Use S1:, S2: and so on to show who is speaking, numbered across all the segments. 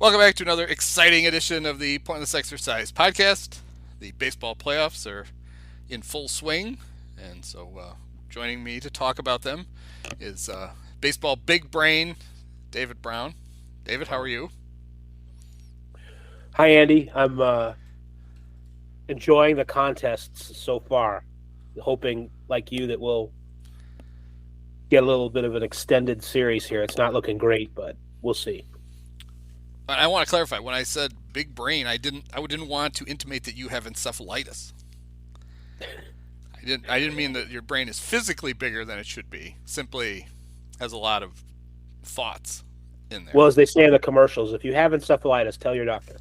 S1: Welcome back to another exciting edition of the Pointless Exercise podcast. The baseball playoffs are in full swing, and so joining me to talk about them is baseball big brain David Brown. David, how are you?
S2: Hi, Andy. I'm enjoying the contests so far, hoping, like you, that we'll get a little bit of an extended series here. It's not looking great, but we'll see.
S1: I want to clarify. When I said big brain, I didn't want to intimate that you have encephalitis. I didn't mean that your brain is physically bigger than it should be. Simply has a lot of thoughts in there.
S2: Well, as they say in the commercials, if you have encephalitis, tell your doctor.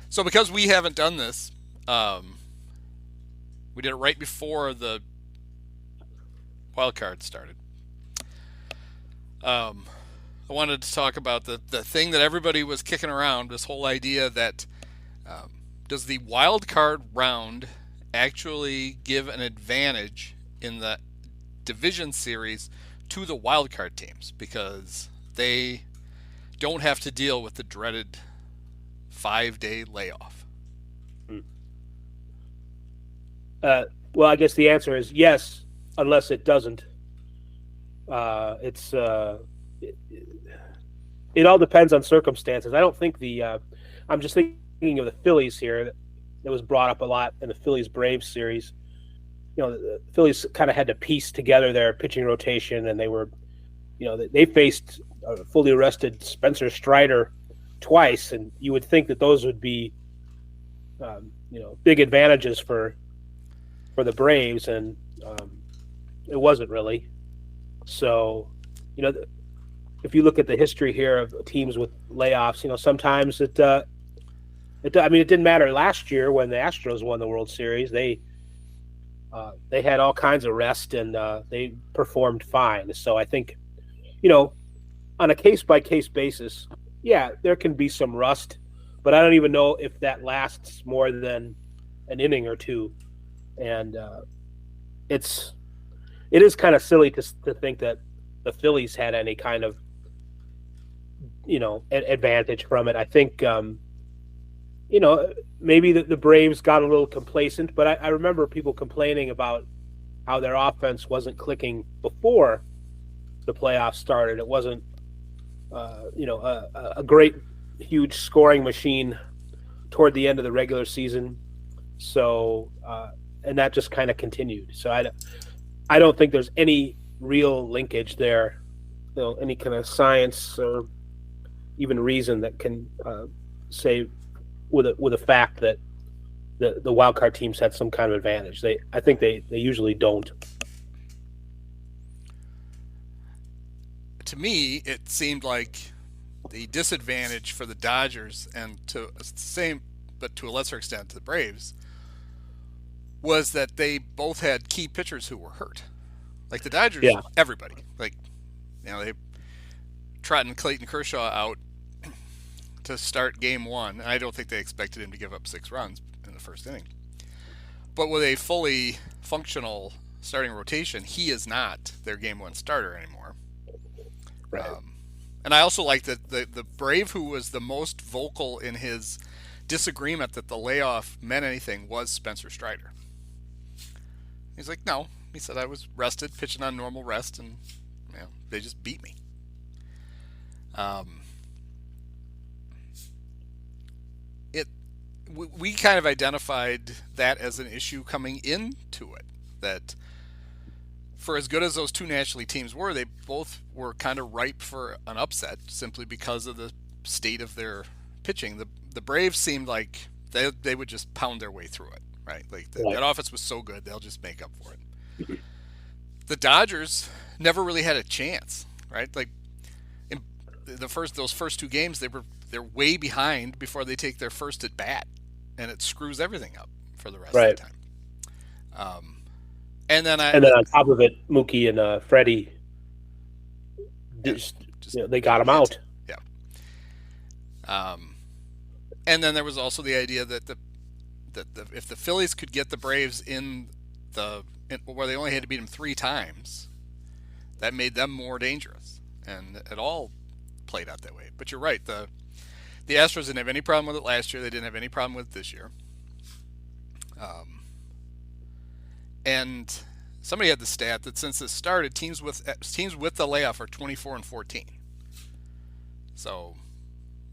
S1: So because we haven't done this, we did it right before the wild card started. I wanted to talk about the thing that everybody was kicking around, this whole idea that does the wild card round actually give an advantage in the division series to the wild card teams because they don't have to deal with the dreaded 5-day layoff?
S2: Well, I guess the answer is yes, unless it doesn't. It all depends on circumstances. I don't think I'm just thinking of the Phillies here. That was brought up a lot in the Phillies-Braves series. The Phillies kind of had to piece together their pitching rotation, and they faced a fully rested Spencer Strider twice, and you would think that those would be, big advantages for the Braves, and it wasn't really. So, if you look at the history here of teams with layoffs, sometimes it didn't matter last year when the Astros won the World Series. They had all kinds of rest and they performed fine. So I think, on a case-by-case basis, yeah, there can be some rust, but I don't even know if that lasts more than an inning or two. And it is kind of silly to think that the Phillies had any kind of, advantage from it. I think, maybe the Braves got a little complacent, but I remember people complaining about how their offense wasn't clicking before the playoffs started. It wasn't, a great, huge scoring machine toward the end of the regular season. So, and that just kind of continued. So I don't think there's any real linkage there, any kind of science or even reason that can say with a fact that the wild card teams had some kind of advantage. I think they usually don't.
S1: To me, it seemed like the disadvantage for the Dodgers and to a lesser extent to the Braves was that they both had key pitchers who were hurt. Like the Dodgers,
S2: Yeah.
S1: everybody. They trotting Clayton Kershaw out to start game one. I don't think they expected him to give up 6 runs in the first inning. But with a fully functional starting rotation, he is not their game one starter anymore.
S2: Right.
S1: And I also like that the Brave who was the most vocal in his disagreement that the layoff meant anything was Spencer Strider. He's like, no. He said I was rested, pitching on normal rest, and they just beat me. We kind of identified that as an issue coming into it. That for as good as those two National League teams were, they both were kind of ripe for an upset simply because of the state of their pitching. The Braves seemed like they would just pound their way through it, right? Like that offense was so good, they'll just make up for it. The Dodgers never really had a chance, right? Like in those first 2 games, they're way behind before they take their first at bat, and it screws everything up for the rest of the time. And then
S2: on top of it, Mookie and Freddie they got him out.
S1: Yeah. And then there was also the idea that if the Phillies could get the Braves in where they only had to beat them 3 times, that made them more dangerous, and it all played out that way. But you're right. The Astros didn't have any problem with it last year. They didn't have any problem with it this year. And somebody had the stat that since this started, teams with the layoff are 24-14. So,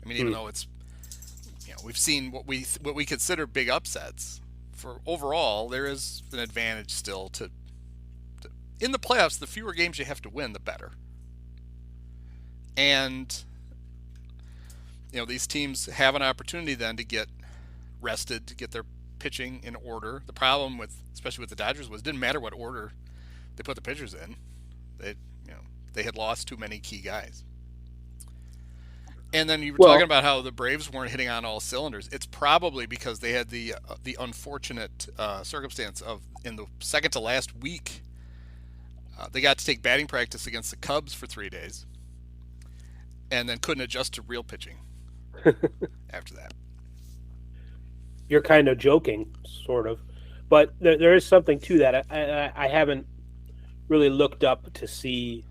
S1: I mean, even though it's, we've seen what we consider big upsets, for overall there is an advantage still to in the playoffs. The fewer games you have to win, the better. And these teams have an opportunity then to get rested, to get their pitching in order. The problem especially with the Dodgers, was it didn't matter what order they put the pitchers in. They had lost too many key guys. And then you were talking about how the Braves weren't hitting on all cylinders. It's probably because they had the unfortunate circumstance of, in the second to last week, they got to take batting practice against the Cubs for 3 days, and then couldn't adjust to real pitching after that.
S2: You're kind of joking, sort of, but there is something to that. I haven't really looked up to see.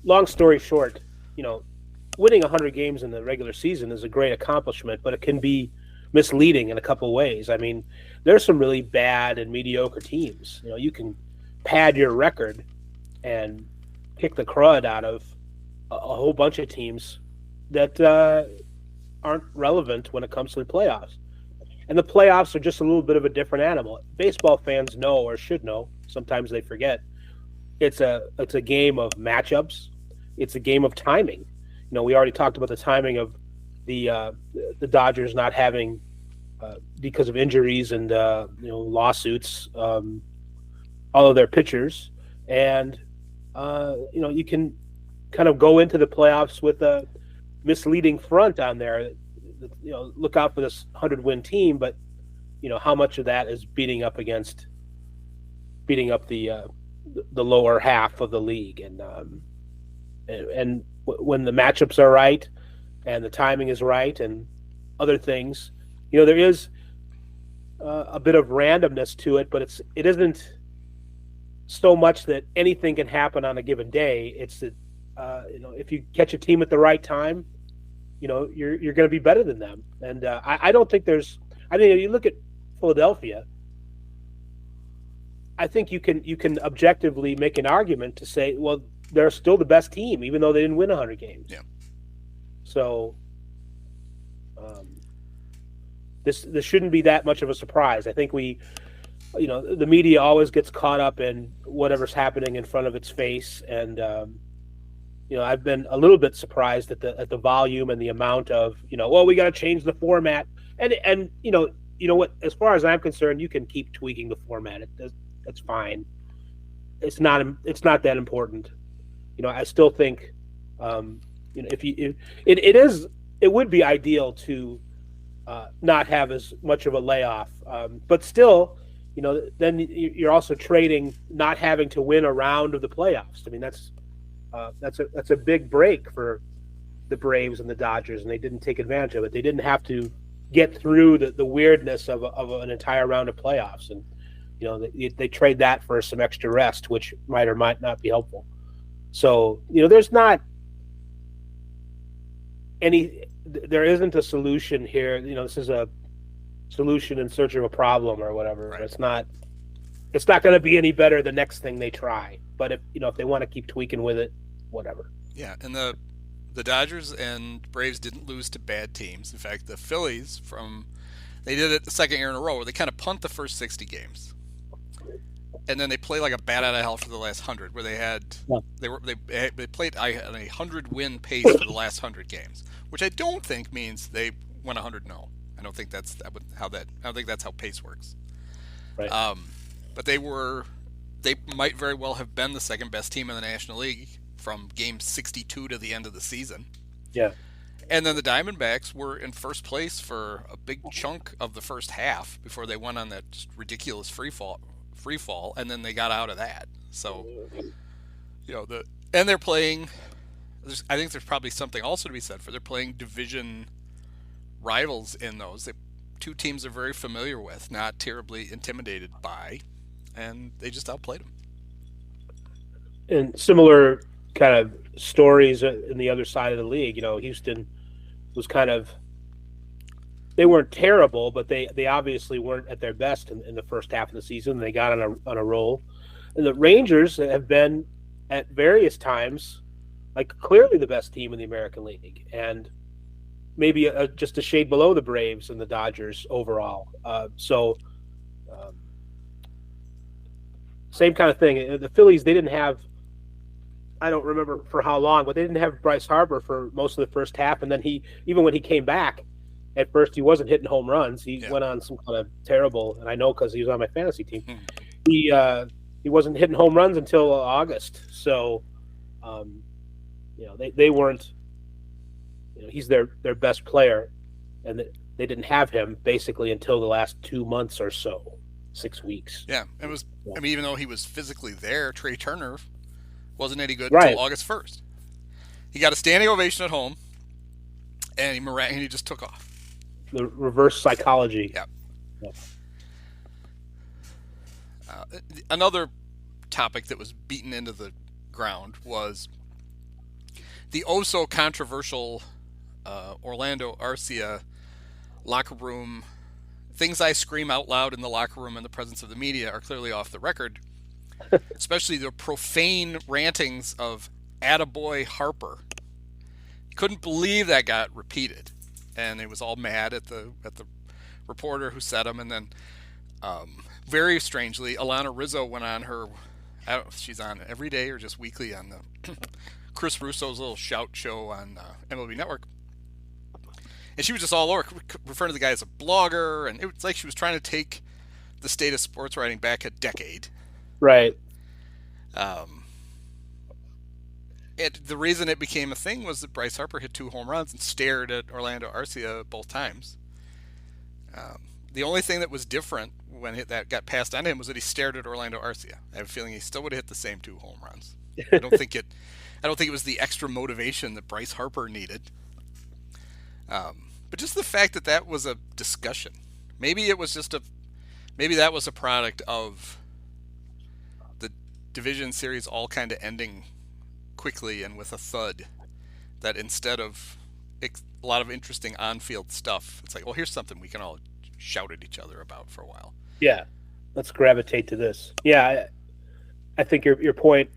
S2: Long story short, winning 100 games in the regular season is a great accomplishment, but it can be misleading in a couple ways. I mean, there's some really bad and mediocre teams. You can pad your record and kick the crud out of a whole bunch of teams that aren't relevant when it comes to the playoffs. And the playoffs are just a little bit of a different animal. Baseball fans know, or should know, sometimes they forget, it's a game of matchups. It's a game of timing. We already talked about the timing of the Dodgers not having, because of injuries and lawsuits, all of their pitchers, and you can kind of go into the playoffs with a misleading front on there. Look out for this 100-win team, but how much of that is beating up the lower half of the league, and when the matchups are right and the timing is right and other things, there is a bit of randomness to it, but it isn't so much that anything can happen on a given day. It's that if you catch a team at the right time, you're going to be better than them. And I don't think there's. I think if you look at Philadelphia, I think you can objectively make an argument to say, well, they're still the best team, even though they didn't win 100 games.
S1: Yeah.
S2: So this shouldn't be that much of a surprise. I think the media always gets caught up in whatever's happening in front of its face, and I've been a little bit surprised at the volume and the amount of we got to change the format, and what, as far as I'm concerned, you can keep tweaking the format. That's fine. It's not that important. I still think it would be ideal to not have as much of a layoff, but still, then you're also trading not having to win a round of the playoffs. I mean, that's a big break for the Braves and the Dodgers, and they didn't take advantage of it. They didn't have to get through the weirdness of an entire round of playoffs, and they trade that for some extra rest, which might or might not be helpful. So there's not there isn't a solution here. This is a solution in search of a problem or whatever. Right. It's not going to be any better the next thing they try. But if they want to keep tweaking with it, whatever.
S1: Yeah, and the Dodgers and Braves didn't lose to bad teams. In fact, the Phillies they did it the second year in a row where they kind of punt the first 60 games. And then they play like a bat out of hell for the last 100, where they played on a 100-win pace for the last 100 games, which I don't think means they went 100-0. I don't think that's how pace works.
S2: Right.
S1: But they might very well have been the second best team in the National League from game 62 to the end of the season.
S2: Yeah.
S1: And then the Diamondbacks were in first place for a big chunk of the first half before they went on that just ridiculous free fall, and then they got out of that. So, and they're playing. I think there's probably something also to be said for they're playing division rivals in those. Two teams they're very familiar with, not terribly intimidated by, and they just outplayed them.
S2: And similar kind of stories in the other side of the league. Houston was kind of, they weren't terrible, but they obviously weren't at their best in the first half of the season. They got on a roll. And the Rangers have been at various times like clearly the best team in the American League, and maybe just a shade below the Braves and the Dodgers overall. Same kind of thing. The Phillies, they didn't have, I don't remember for how long, but they didn't have Bryce Harper for most of the first half. And then even when he came back, at first he wasn't hitting home runs. He went on some kind of terrible, and I know because he was on my fantasy team. He wasn't hitting home runs until August. So, they weren't. He's their best player, and they didn't have him basically until the last 2 months or so, 6 weeks.
S1: Yeah, it was. I mean, even though he was physically there, Trey Turner wasn't any good
S2: Right.
S1: until August 1st. He got a standing ovation at home, and he just took off.
S2: The reverse psychology.
S1: Yeah. Another topic that was beaten into the ground was the controversial Orlando Arcia locker room. Things I scream out loud in the locker room in the presence of the media are clearly off the record, especially the profane rantings of attaboy Harper. Couldn't believe that got repeated, and it was all mad at the reporter who said him. And then, very strangely, Alana Rizzo went on her. I don't know if she's on every day or just weekly on the Chris Russo's little shout show on MLB Network. And she was just all over, referring to the guy as a blogger, and it was like she was trying to take the state of sports writing back a decade.
S2: Right.
S1: The reason it became a thing was that Bryce Harper hit 2 home runs and stared at Orlando Arcia both times. The only thing that was different when that got passed on to him was that he stared at Orlando Arcia. I have a feeling he still would have hit the same 2 home runs. I don't think it was the extra motivation that Bryce Harper needed. But just the fact that was a discussion. Maybe that was a product of the division series all kind of ending quickly and with a thud, that instead of a lot of interesting on-field stuff, it's like, well, here's something we can all shout at each other about for a while.
S2: Yeah, let's gravitate to this. Yeah, I think your point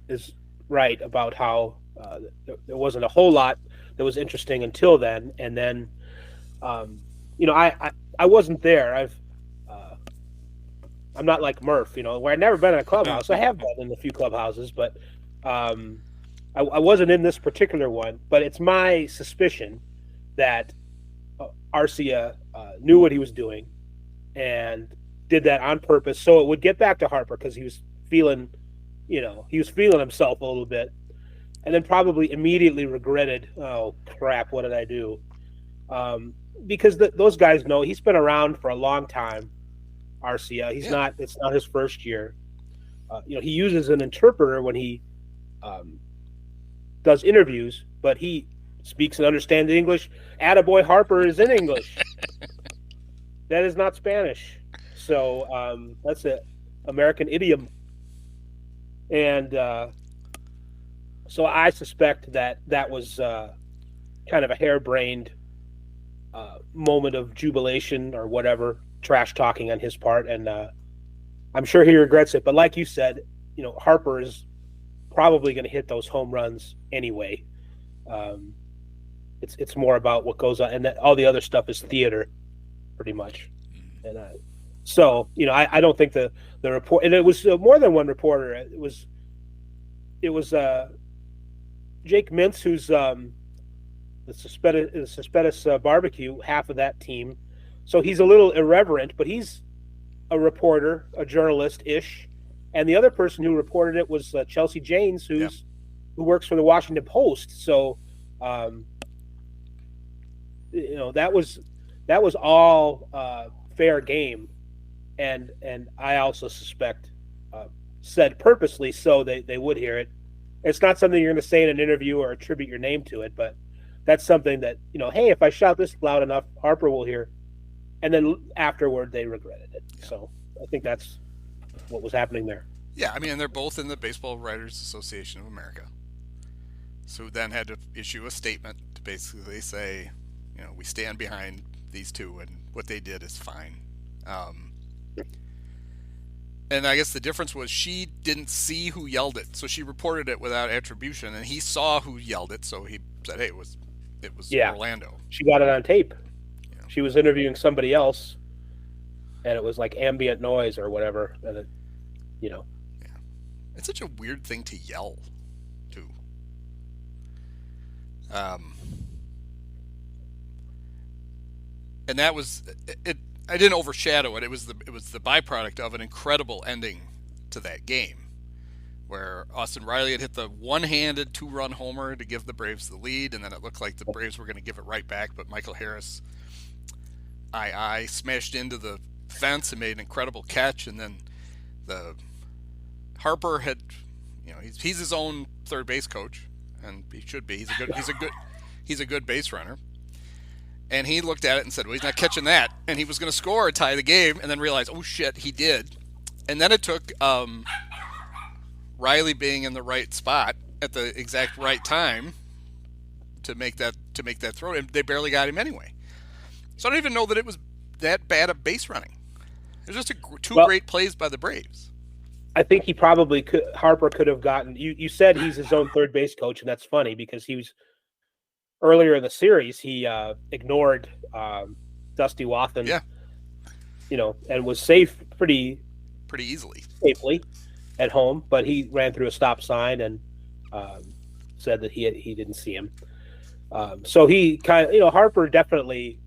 S2: is right about how there wasn't a whole lot that was interesting until then, and then I wasn't there. I'm not like Murph, where I've never been in a clubhouse. I have been in a few clubhouses, but I wasn't in this particular one. But it's my suspicion that Arcia knew what he was doing and did that on purpose, so it would get back to Harper, because he was feeling himself a little bit, and then probably immediately regretted, oh crap, what did I do? Because those guys know he's been around for a long time. Arcia, it's not his first year. He uses an interpreter when he does interviews, but he speaks and understands English. Attaboy Harper is in English. That is not Spanish. So that's an American idiom. And so I suspect that was kind of a harebrained moment of jubilation or whatever, trash talking on his part. And I'm sure he regrets it. But like you said, Harper is probably going to hit those home runs anyway. It's more about what goes on, and that all the other stuff is theater, pretty much. And so I don't think the report, and it was more than one reporter. It was Jake Mintz, who's the Cespedes barbecue, half of that team. So he's a little irreverent, but he's a reporter, a journalist-ish. And the other person who reported it was Chelsea Janes, who works for the Washington Post. So, that was all fair game, and I also suspect said purposely so they would hear it. It's not something you're going to say in an interview or attribute your name to it, but that's something that, hey, if I shout this loud enough, Harper will hear. And then afterward, they regretted it. Yeah. So I think that's what was happening there.
S1: Yeah, I mean, and they're both in the Baseball Writers Association of America. So then had to issue a statement to basically say, we stand behind these two, and what they did is fine. Um, and I guess the difference was she didn't see who yelled it, so she reported it without attribution, and he saw who yelled it, so he said, "Hey, it was
S2: Yeah.
S1: Orlando."
S2: She got it on tape.
S1: Yeah.
S2: She was interviewing somebody else, and it was like ambient noise or whatever, and it,
S1: Yeah. It's such a weird thing to yell, too. Um, and that was it. I didn't overshadow it. It was the byproduct of an incredible ending to that game, where Austin Riley had hit the one-handed two-run homer to give the Braves the lead, and then it looked like the Braves were going to give it right back, but Michael Harris, smashed into the fence and made an incredible catch, and then the Harper had, he's his own third base coach, and he should be. He's a good base runner. And he looked at it and said, well, he's not catching that. And he was going to score or tie the game, and then realized, oh, shit, he did. And then it took Riley being in the right spot at the exact right time to make that throw, and they barely got him anyway. So I don't even know that it was that bad of base running. It was just two great plays by the Braves.
S2: I think he probably could. Harper could have gotten. You said he's his own third base coach, and that's funny because he was earlier in the series. He ignored Dusty Wathan, and was safe pretty
S1: easily,
S2: safely at home. But he ran through a stop sign and said that he didn't see him. So he kind of, Harper definitely.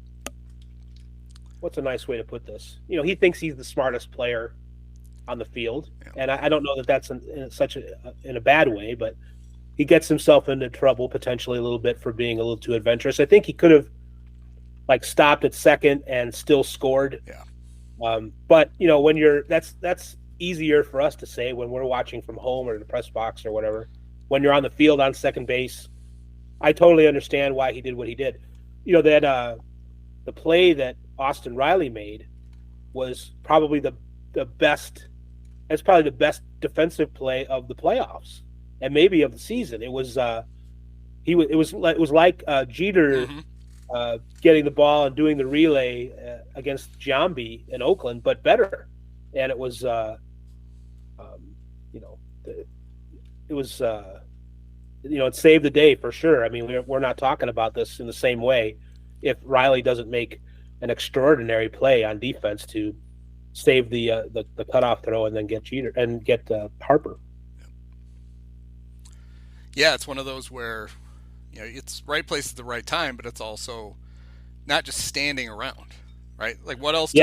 S2: What's a nice way to put this? He thinks he's the smartest player on the field, and I don't know that that's in a bad way, but he gets himself into trouble potentially a little bit for being a little too adventurous. I think he could have stopped at second and still scored.
S1: Yeah.
S2: But when that's easier for us to say when we're watching from home or the press box or whatever. When you're on the field on second base, I totally understand why he did what he did. That the play that Austin Riley made was probably the best. It's probably the best defensive play of the playoffs and maybe of the season. It was it was like Jeter getting the ball and doing the relay against Giambi in Oakland, but better. And it was it saved the day for sure. I mean, we're not talking about this in the same way if Riley doesn't make an extraordinary play on defense to save the cutoff throw and then get Jeter and get Harper.
S1: Yeah, it's one of those where it's right place at the right time, but it's also not just standing around, right? Like what else?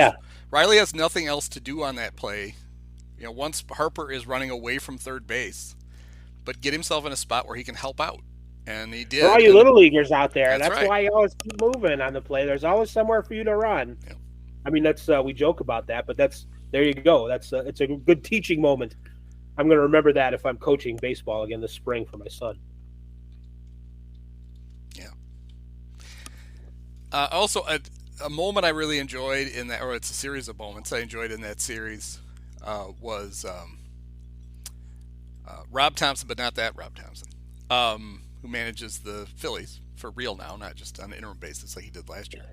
S1: Riley has nothing else to do on that play. Once Harper is running away from third base, but get himself in a spot where he can help out. And he did.
S2: For all you little leaguers out there, that's
S1: right.
S2: why you always keep moving on the play. There's always somewhere for you to run.
S1: Yep.
S2: I mean, that's we joke about that, but there you go. It's a good teaching moment. I'm going to remember that if I'm coaching baseball again this spring for my son.
S1: Yeah. Also, a moment I really enjoyed in that, or it's a series of moments I enjoyed in that series, was Rob Thompson, but not that Rob Thompson, who manages the Phillies for real now, not just on an interim basis like he did last year.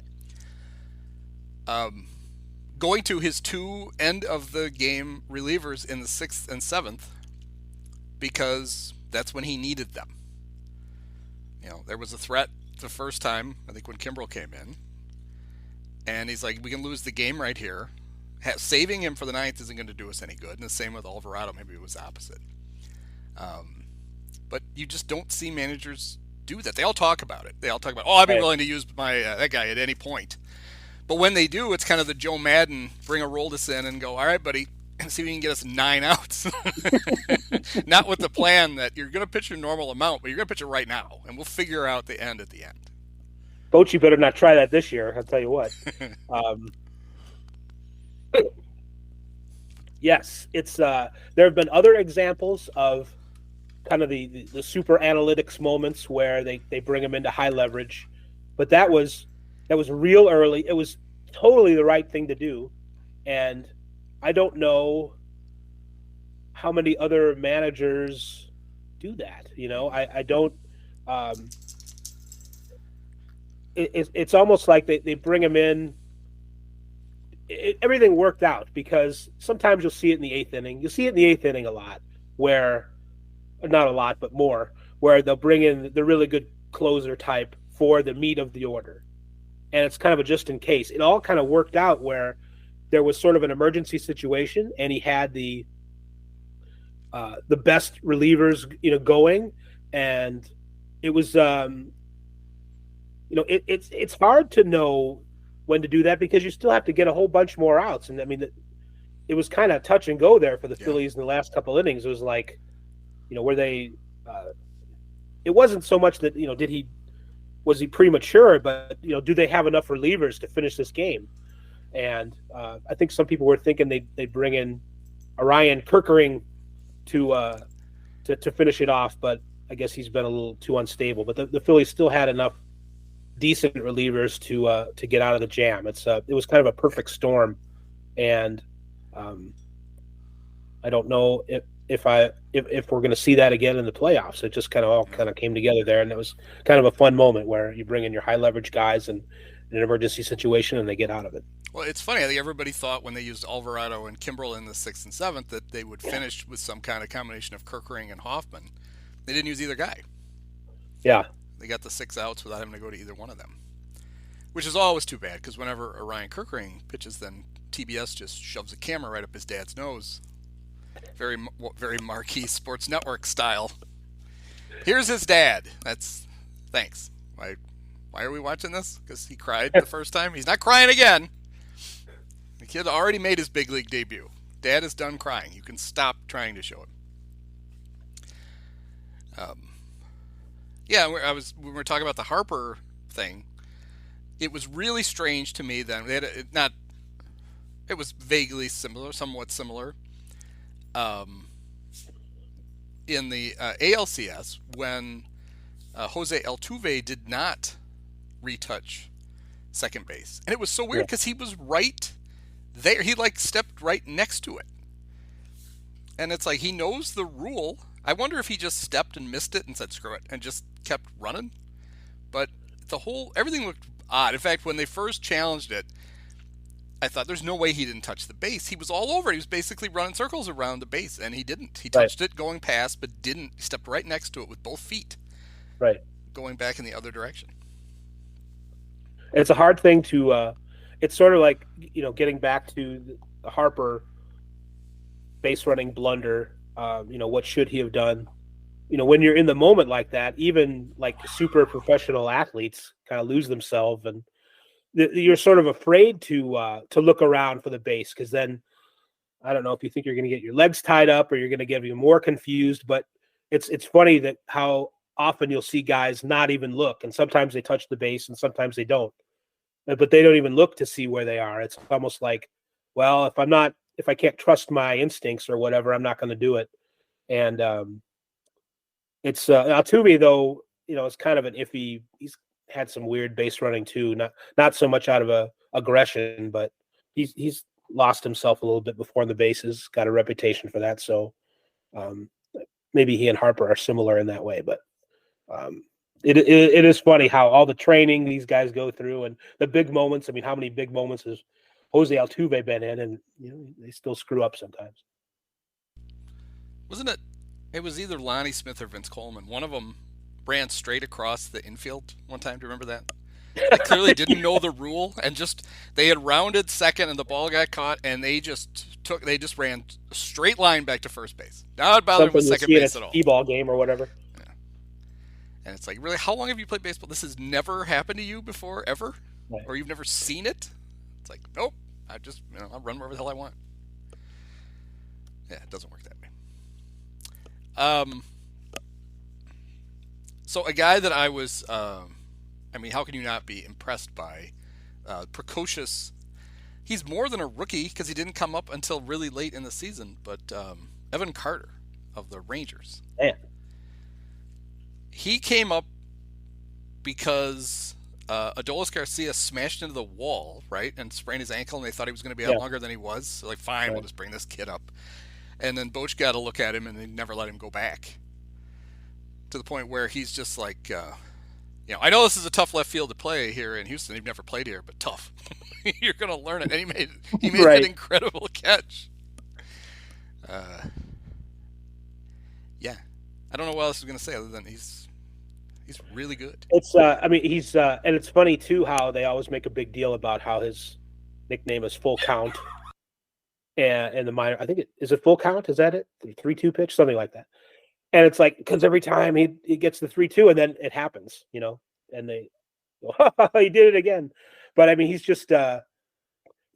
S1: Going to his two end of the game relievers in the 6th and 7th because that's when he needed them. There was a threat the first time, I think when Kimbrel came in, and he's like, we can lose the game right here. Saving him for the 9th isn't going to do us any good. And the same with Alvarado, maybe it was opposite. But you just don't see managers do that. They all talk about it. They all talk about, I'd be willing to use my that guy at any point. But when they do, it's kind of the Joe Madden, bring a Roldis in and go, all right, buddy, see if you can get us 9 outs. Not with the plan that you're going to pitch your normal amount, but you're going to pitch it right now, and we'll figure out the end at the end.
S2: Bochy better not try that this year, I'll tell you what. Yes, it's there have been other examples of kind of the super analytics moments where they bring them into high leverage, but that was real early. It was totally the right thing to do, and I don't know how many other managers do that. I don't. Um, it's almost like they bring him in. Everything worked out because sometimes you'll see it in the eighth inning. You'll see it in the eighth inning a lot, where not a lot, but more, where they'll bring in the really good closer type for the meat of the order, and it's kind of a just in case. It all kind of worked out where there was sort of an emergency situation, and he had the best relievers, going, and it was, it's hard to know when to do that because you still have to get a whole bunch more outs, and I mean, it was kind of touch and go there for the Phillies in the last couple innings. It was like, where they, it wasn't so much that was he premature, but do they have enough relievers to finish this game? And I think some people were thinking they'd bring in Orion Kirkering to finish it off, but I guess he's been a little too unstable. But the Phillies still had enough decent relievers to get out of the jam. It was kind of a perfect storm, and I don't know if we're going to see that again in the playoffs. It just all came together there, and it was kind of a fun moment where you bring in your high leverage guys in an emergency situation and they get out of it.
S1: Well, it's funny. I think everybody thought when they used Alvarado and Kimbrel in the 6th and 7th that they would finish with some kind of combination of Kirkering and Hoffman. They didn't use either guy.
S2: Yeah.
S1: They got the 6 outs without having to go to either one of them, which is always too bad because whenever Orion Kirkering pitches, then TBS just shoves a camera right up his dad's nose. Very, very marquee Sports Network style. Here's his dad. Thanks. Why are we watching this? Because he cried the first time. He's not crying again. The kid already made his big league debut. Dad is done crying. You can stop trying to show it. We were talking about the Harper thing. It was really strange to me then. It was vaguely similar, somewhat similar. In the ALCS, when Jose Altuve did not retouch second base, and it was so weird because he was right there. He stepped right next to it, and it's like he knows the rule. I wonder if he just stepped and missed it and said screw it and just kept running. But everything looked odd. In fact, when they first challenged it, I thought there's no way he didn't touch the base. He was all over it. He was basically running circles around the base, and he didn't. He touched it going past, but didn't. He stepped right next to it with both feet, going back in the other direction.
S2: It's a hard thing to. It's sort of like getting back to the Harper base running blunder. What should he have done? When you're in the moment like that, even like super professional athletes kind of lose themselves, and you're sort of afraid to look around for the base because then I don't know if you think you're going to get your legs tied up or you're going to get even more confused. But it's funny that how often you'll see guys not even look, and sometimes they touch the base and sometimes they don't, but they don't even look to see where they are. It's almost like, well, if I can't trust my instincts or whatever, I'm not going to do it. And it's Altuve though, it's kind of an iffy. He's had some weird base running too, not so much out of aggression, but he's lost himself a little bit before the bases. Got a reputation for that, so maybe he and Harper are similar in that way. But it is funny how all the training these guys go through and the big moments. I mean, how many big moments has Jose Altuve been in, and they still screw up sometimes.
S1: Wasn't it? It was either Lonnie Smith or Vince Coleman. One of them ran straight across the infield one time. Do you remember that? They clearly didn't know the rule, and they had rounded second, and the ball got caught, and they just ran a straight line back to first base. Not bothering with second base at all.
S2: T-ball game or whatever.
S1: Yeah. And it's like, really, how long have you played baseball? This has never happened to you before, ever, or you've never seen it? It's like, nope. I just, I'll run wherever the hell I want. Yeah, it doesn't work that way. So a guy that I was, how can you not be impressed by? Precocious. He's more than a rookie because he didn't come up until really late in the season. But Evan Carter of the Rangers.
S2: Man.
S1: He came up because Adolis Garcia smashed into the wall, right, and sprained his ankle, and they thought he was going to be out longer than he was. So, fine, we'll just bring this kid up. And then Boch got to look at him, and they never let him go back. To the point where he's just like, I know this is a tough left field to play here in Houston. You've never played here, but tough. You're going to learn it. And he made
S2: Right.
S1: an incredible catch. Yeah. I don't know what else I was going to say other than he's really good.
S2: It's he's and it's funny too how they always make a big deal about how his nickname is Full Count. And the minor, I think is it Full Count? Is that it? The 3-2 pitch, something like that. And it's like because every time he gets the 3-2, and then it happens, and they go, he did it again. But I mean, he's just and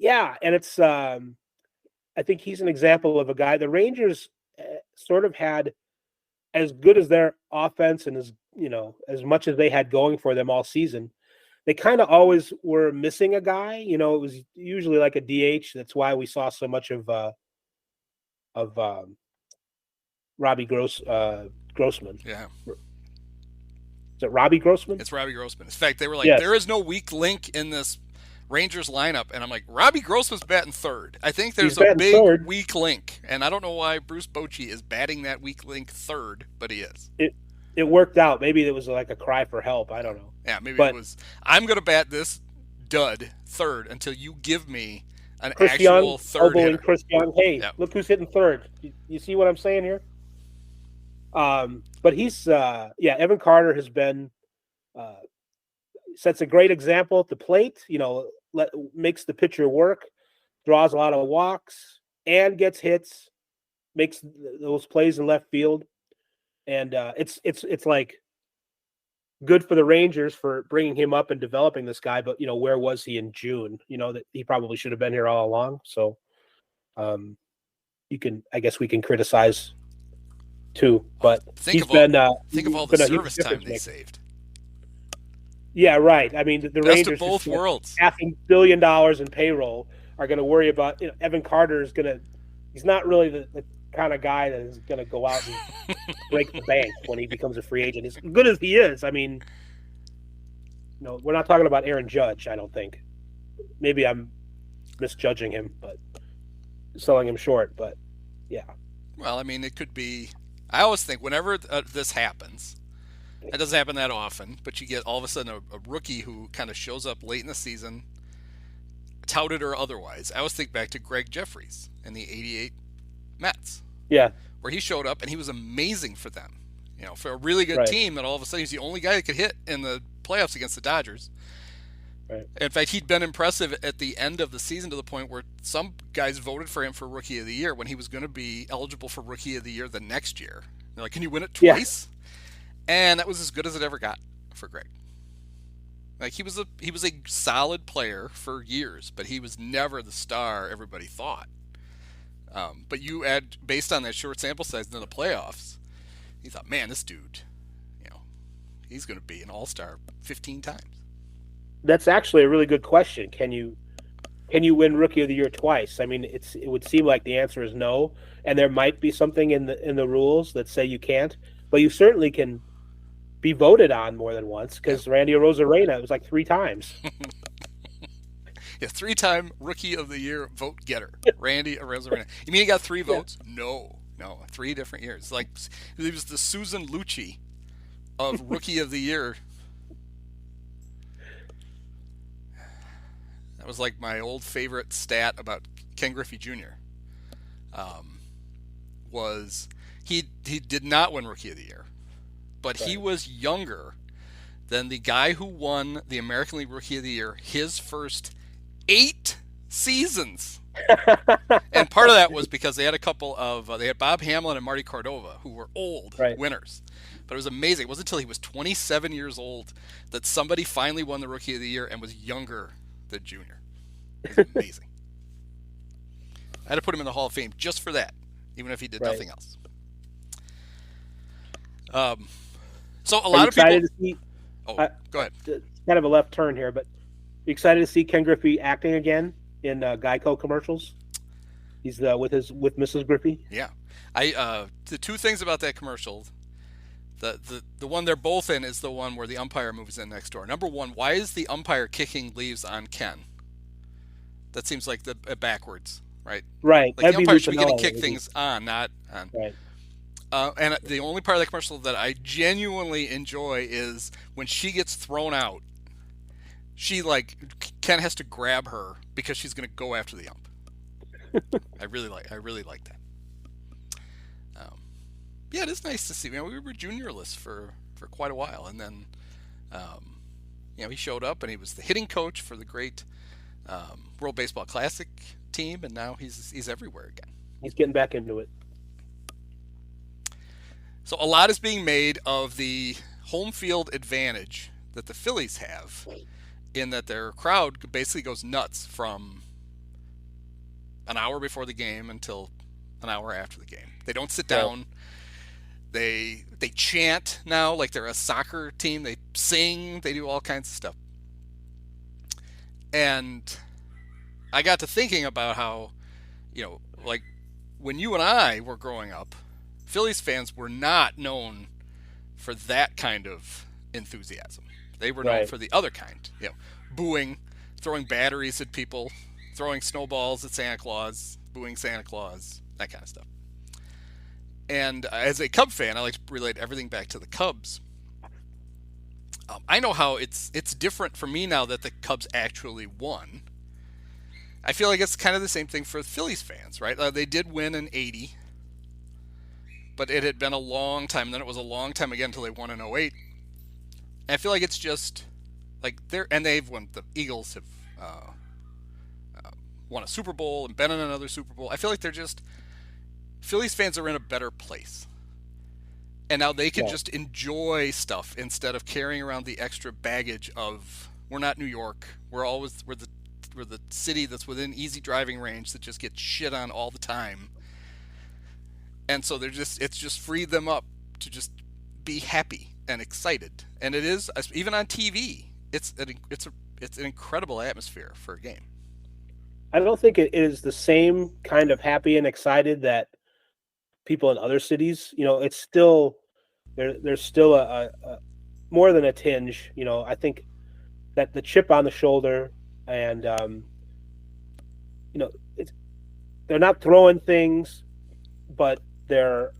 S2: it's I think he's an example of a guy. The Rangers sort of had as good as their offense and as much as they had going for them all season. They kind of always were missing a guy. It was usually like a DH. That's why we saw so much of Robbie Grossman.
S1: Yeah.
S2: Is it Robbie Grossman?
S1: It's Robbie Grossman. In fact, they were like,
S2: Yes.
S1: There is no weak link in this Rangers lineup. And I'm like, Robbie Grossman's batting third. I think there's a big weak link. And I don't know why Bruce Bochy is batting that weak link third, but he is.
S2: It worked out. Maybe it was like a cry for help. I don't know.
S1: Yeah, maybe it was, I'm going to bat this dud third until you give me an
S2: Chris
S1: actual
S2: Young,
S1: third hitter.
S2: Chris Young. Hey,
S1: Yep.
S2: Look who's hitting third. You see what I'm saying here? But he's Evan Carter has been sets a great example at the plate. Makes the pitcher work, draws a lot of walks, and gets hits, makes those plays in left field, and it's like good for the Rangers for bringing him up and developing this guy. But where was he in June? That he probably should have been here all along. So, I guess we can criticize too, but think of
S1: all the service time they saved.
S2: Yeah, right. I mean, the
S1: Best
S2: Rangers,
S1: of both worlds,
S2: $500 million in payroll, are going to worry about. Evan Carter is going to. He's not really the kind of guy that is going to go out and break the bank when he becomes a free agent. As good as he is, I mean, we're not talking about Aaron Judge. I don't think. Maybe I'm misjudging him, but selling him short. But yeah.
S1: Well, I mean, it could be. I always think whenever this happens, it doesn't happen that often, but you get all of a sudden a rookie who kind of shows up late in the season, touted or otherwise. I always think back to Greg Jeffries in the '88 Mets.
S2: Yeah.
S1: Where he showed up and he was amazing for them. For a really good team, that all of a sudden he's the only guy that could hit in the playoffs against the Dodgers.
S2: Right.
S1: In fact, he'd been impressive at the end of the season to the point where some guys voted for him for Rookie of the Year when he was going to be eligible for Rookie of the Year the next year. They're like, can you win it twice? Yeah. And that was as good as it ever got for Greg. Like he was a solid player for years, but he was never the star everybody thought. But you add, based on that short sample size into the playoffs, you thought, man, this dude, he's going to be an all-star 15 times.
S2: That's actually a really good question. Can you win Rookie of the Year twice? I mean, it would seem like the answer is no, and there might be something in the rules that say you can't, but you certainly can be voted on more than once because Randy Arozarena, it was like 3 times.
S1: Yeah, 3-time Rookie of the Year vote getter, Randy Arozarena. You mean he got 3 votes? No, 3 different years. Like he was the Susan Lucci of Rookie of the Year. That was like my old favorite stat about Ken Griffey Jr. Was he did not win Rookie of the Year, but he was younger than the guy who won the American League Rookie of the Year his first 8 seasons. And part of that was because they had a couple of they had Bob Hamlin and Marty Cordova who were old winners. But it was amazing. It wasn't until he was 27 years old that somebody finally won the Rookie of the Year and was younger than Junior. It was amazing. I had to put him in the Hall of Fame just for that, even if he did nothing else. So a lot of people. Go ahead.
S2: It's kind of a left turn here, but you excited to see Ken Griffey acting again in Geico commercials? He's with Mrs. Griffey.
S1: Yeah, the 2 things about that commercial. The one they're both in is the one where the umpire moves in next door. Number 1, why is the umpire kicking leaves on Ken? That seems like backwards. right?
S2: Right.
S1: Like the
S2: That'd be
S1: umpire should be getting
S2: Lupinella.
S1: kick things on, not on.
S2: Right.
S1: And the only part of the commercial that I genuinely enjoy is when she gets thrown out. She like Ken has to grab her because she's going to go after the ump. I really like that. Yeah, it is nice to see. We were juniorless for quite a while, and then he showed up and he was the hitting coach for the great World Baseball Classic team, and now he's everywhere again.
S2: He's getting back into it.
S1: So a lot is being made of the home field advantage that the Phillies have, in that their crowd basically goes nuts from an hour before the game until an hour after the game. They don't sit down. They chant now like they're a soccer team. They sing. They do all kinds of stuff. And I got to thinking about how, like when you and I were growing up, Phillies fans were not known for that kind of enthusiasm. They were known for the other kind, booing, throwing batteries at people, throwing snowballs at Santa Claus, booing Santa Claus, that kind of stuff. And as a Cub fan, I like to relate everything back to the Cubs. I know how it's different for me now that the Cubs actually won. I feel like it's kind of the same thing for Phillies fans, right? They did win in '80, but it had been a long time. And then it was a long time again until they won in '08. And I feel like it's just like they've won. The Eagles have won a Super Bowl and been in another Super Bowl. I feel like they're just Phillies fans are in a better place. And now they can just enjoy stuff instead of carrying around the extra baggage of we're not New York. We're the city that's within easy driving range that just gets shit on all the time. And so it's just freed them up to just be happy and excited. And it is, even on TV, it's an incredible atmosphere for a game.
S2: I don't think it is the same kind of happy and excited that people in other cities, it's still there's still a more than a tinge. I think that the chip on the shoulder and they're not throwing things, but they're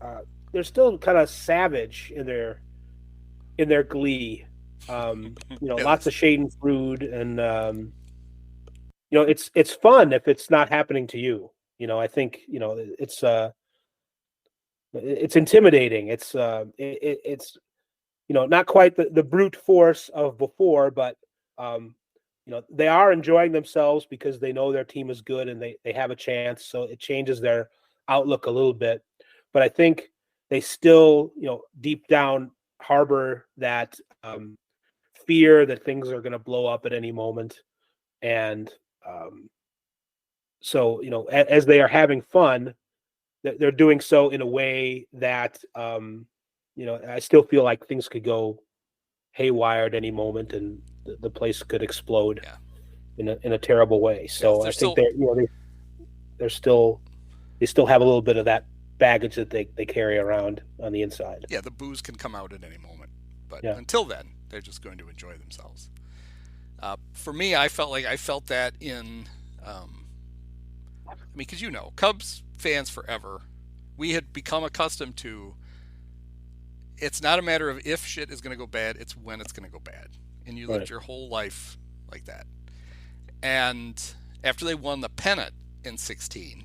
S2: still kind of savage in their glee. Lots of shade and rude, and it's fun if it's not happening to you. I think it's intimidating. It's not quite the brute force of before, but they are enjoying themselves because they know their team is good and they have a chance. So it changes their outlook a little bit. But I think they still, deep down harbor that fear that things are going to blow up at any moment. And so, as they are having fun, they're doing so in a way that, I still feel like things could go haywire at any moment and the place could explode in a terrible way. So I think they still have a little bit of that baggage that they carry around on the inside.
S1: Yeah, the booze can come out at any moment, but until then, they're just going to enjoy themselves. For me, I felt that in, because Cubs fans forever, we had become accustomed to. It's not a matter of if shit is going to go bad; it's when it's going to go bad, and you lived your whole life like that. And after they won the pennant in '16.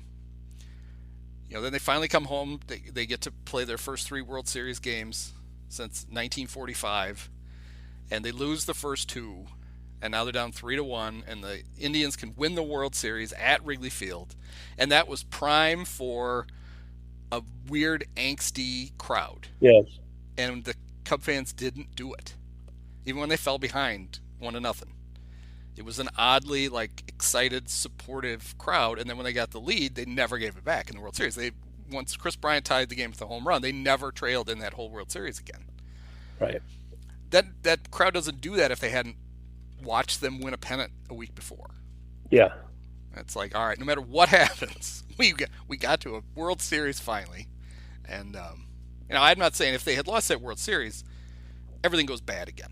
S1: Then they finally come home. They get to play their first 3 World Series games since 1945, and they lose the first 2, and now they're down 3-1, and the Indians can win the World Series at Wrigley Field, and that was prime for a weird, angsty crowd.
S2: Yes,
S1: and the Cub fans didn't do it, even when they fell behind 1-0. It was an oddly excited, supportive crowd, and then when they got the lead, they never gave it back in the World Series. Once Chris Bryant tied the game with a home run, they never trailed in that whole World Series again.
S2: Right.
S1: That crowd doesn't do that if they hadn't watched them win a pennant a week before.
S2: Yeah.
S1: It's like, all right, no matter what happens, we got to a World Series finally, and I'm not saying if they had lost that World Series, everything goes bad again.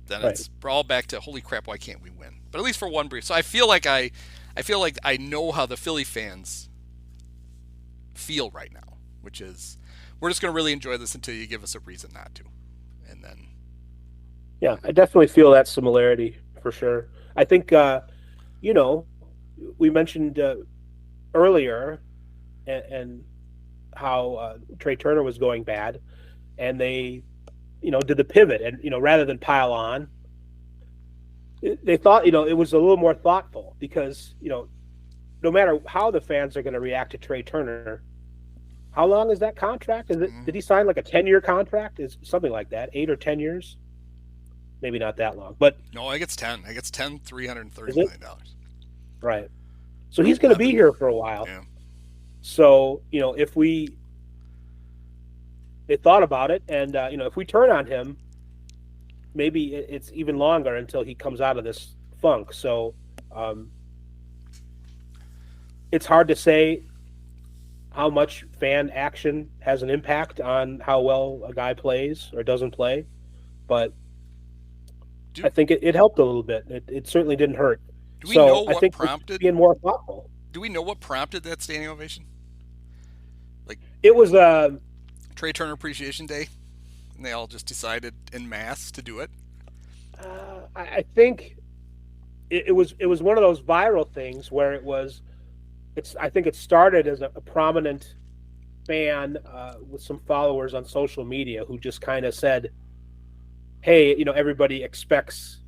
S1: Then it's all back to holy crap, why can't we win? But at least for one brief. So I feel like I I feel like I know how the Philly fans feel right now, which is we're just going to really enjoy this until you give us a reason not to, and then
S2: Yeah, I definitely feel that similarity for sure. I think you know, we mentioned earlier and how Trey Turner was going bad, and they, did the pivot, and rather than pile on, they thought, it was a little more thoughtful because no matter how the fans are going to react to Trey Turner, how long is that contract? Did he sign like a 10-year contract? Is something like that, 8 or 10 years? Maybe not that long, but
S1: no, I gets 10. I gets 10, $330
S2: is it
S1: million.
S2: right? So
S1: Or
S2: he's going to
S1: 11.
S2: be here for a while.
S1: Yeah.
S2: So if they thought about it, and if we turn on him, maybe it's even longer until he comes out of this funk. So it's hard to say how much fan action has an impact on how well a guy plays or doesn't play, but I think it helped a little bit. It certainly didn't hurt.
S1: Do we know
S2: I
S1: what
S2: think
S1: prompted
S2: being more thoughtful.
S1: Do we know what prompted that standing ovation? Like
S2: It was
S1: Trey Turner Appreciation Day, and they all just decided en masse to do it.
S2: I think it was one of those viral things where I think it started as a prominent fan with some followers on social media who just kind of said, "Hey, everybody expects."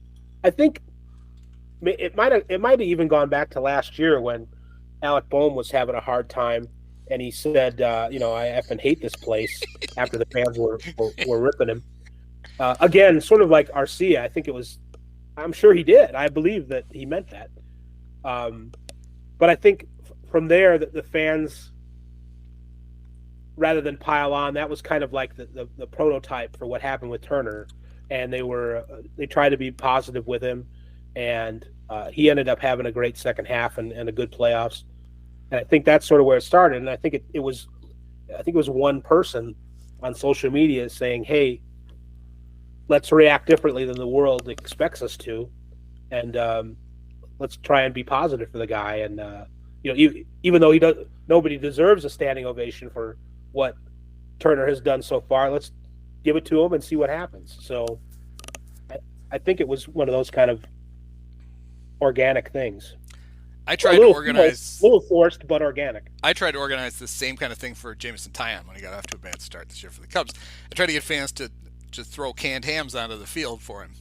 S2: I think it might have even gone back to last year when Alec Boehm was having a hard time, and he said, "I effing hate this place." After the fans were ripping him again, sort of like Arcia. I think it was. I'm sure he did. I believe that he meant that. But I think from there, the fans, rather than pile on, that was kind of like the prototype for what happened with Turner, and they tried to be positive with him, and he ended up having a great second half and a good playoffs. And I think that's sort of where it started. And I think it was one person on social media saying, "Hey, let's react differently than the world expects us to, and let's try and be positive for the guy." And even though nobody deserves a standing ovation for what Turner has done so far, let's give it to him and see what happens. So I think it was one of those kind of organic things.
S1: I tried to organize
S2: a little forced, but organic.
S1: I tried to organize the same kind of thing for Jameson Taillon when he got off to a bad start this year for the Cubs. I tried to get fans to throw canned hams onto the field for him.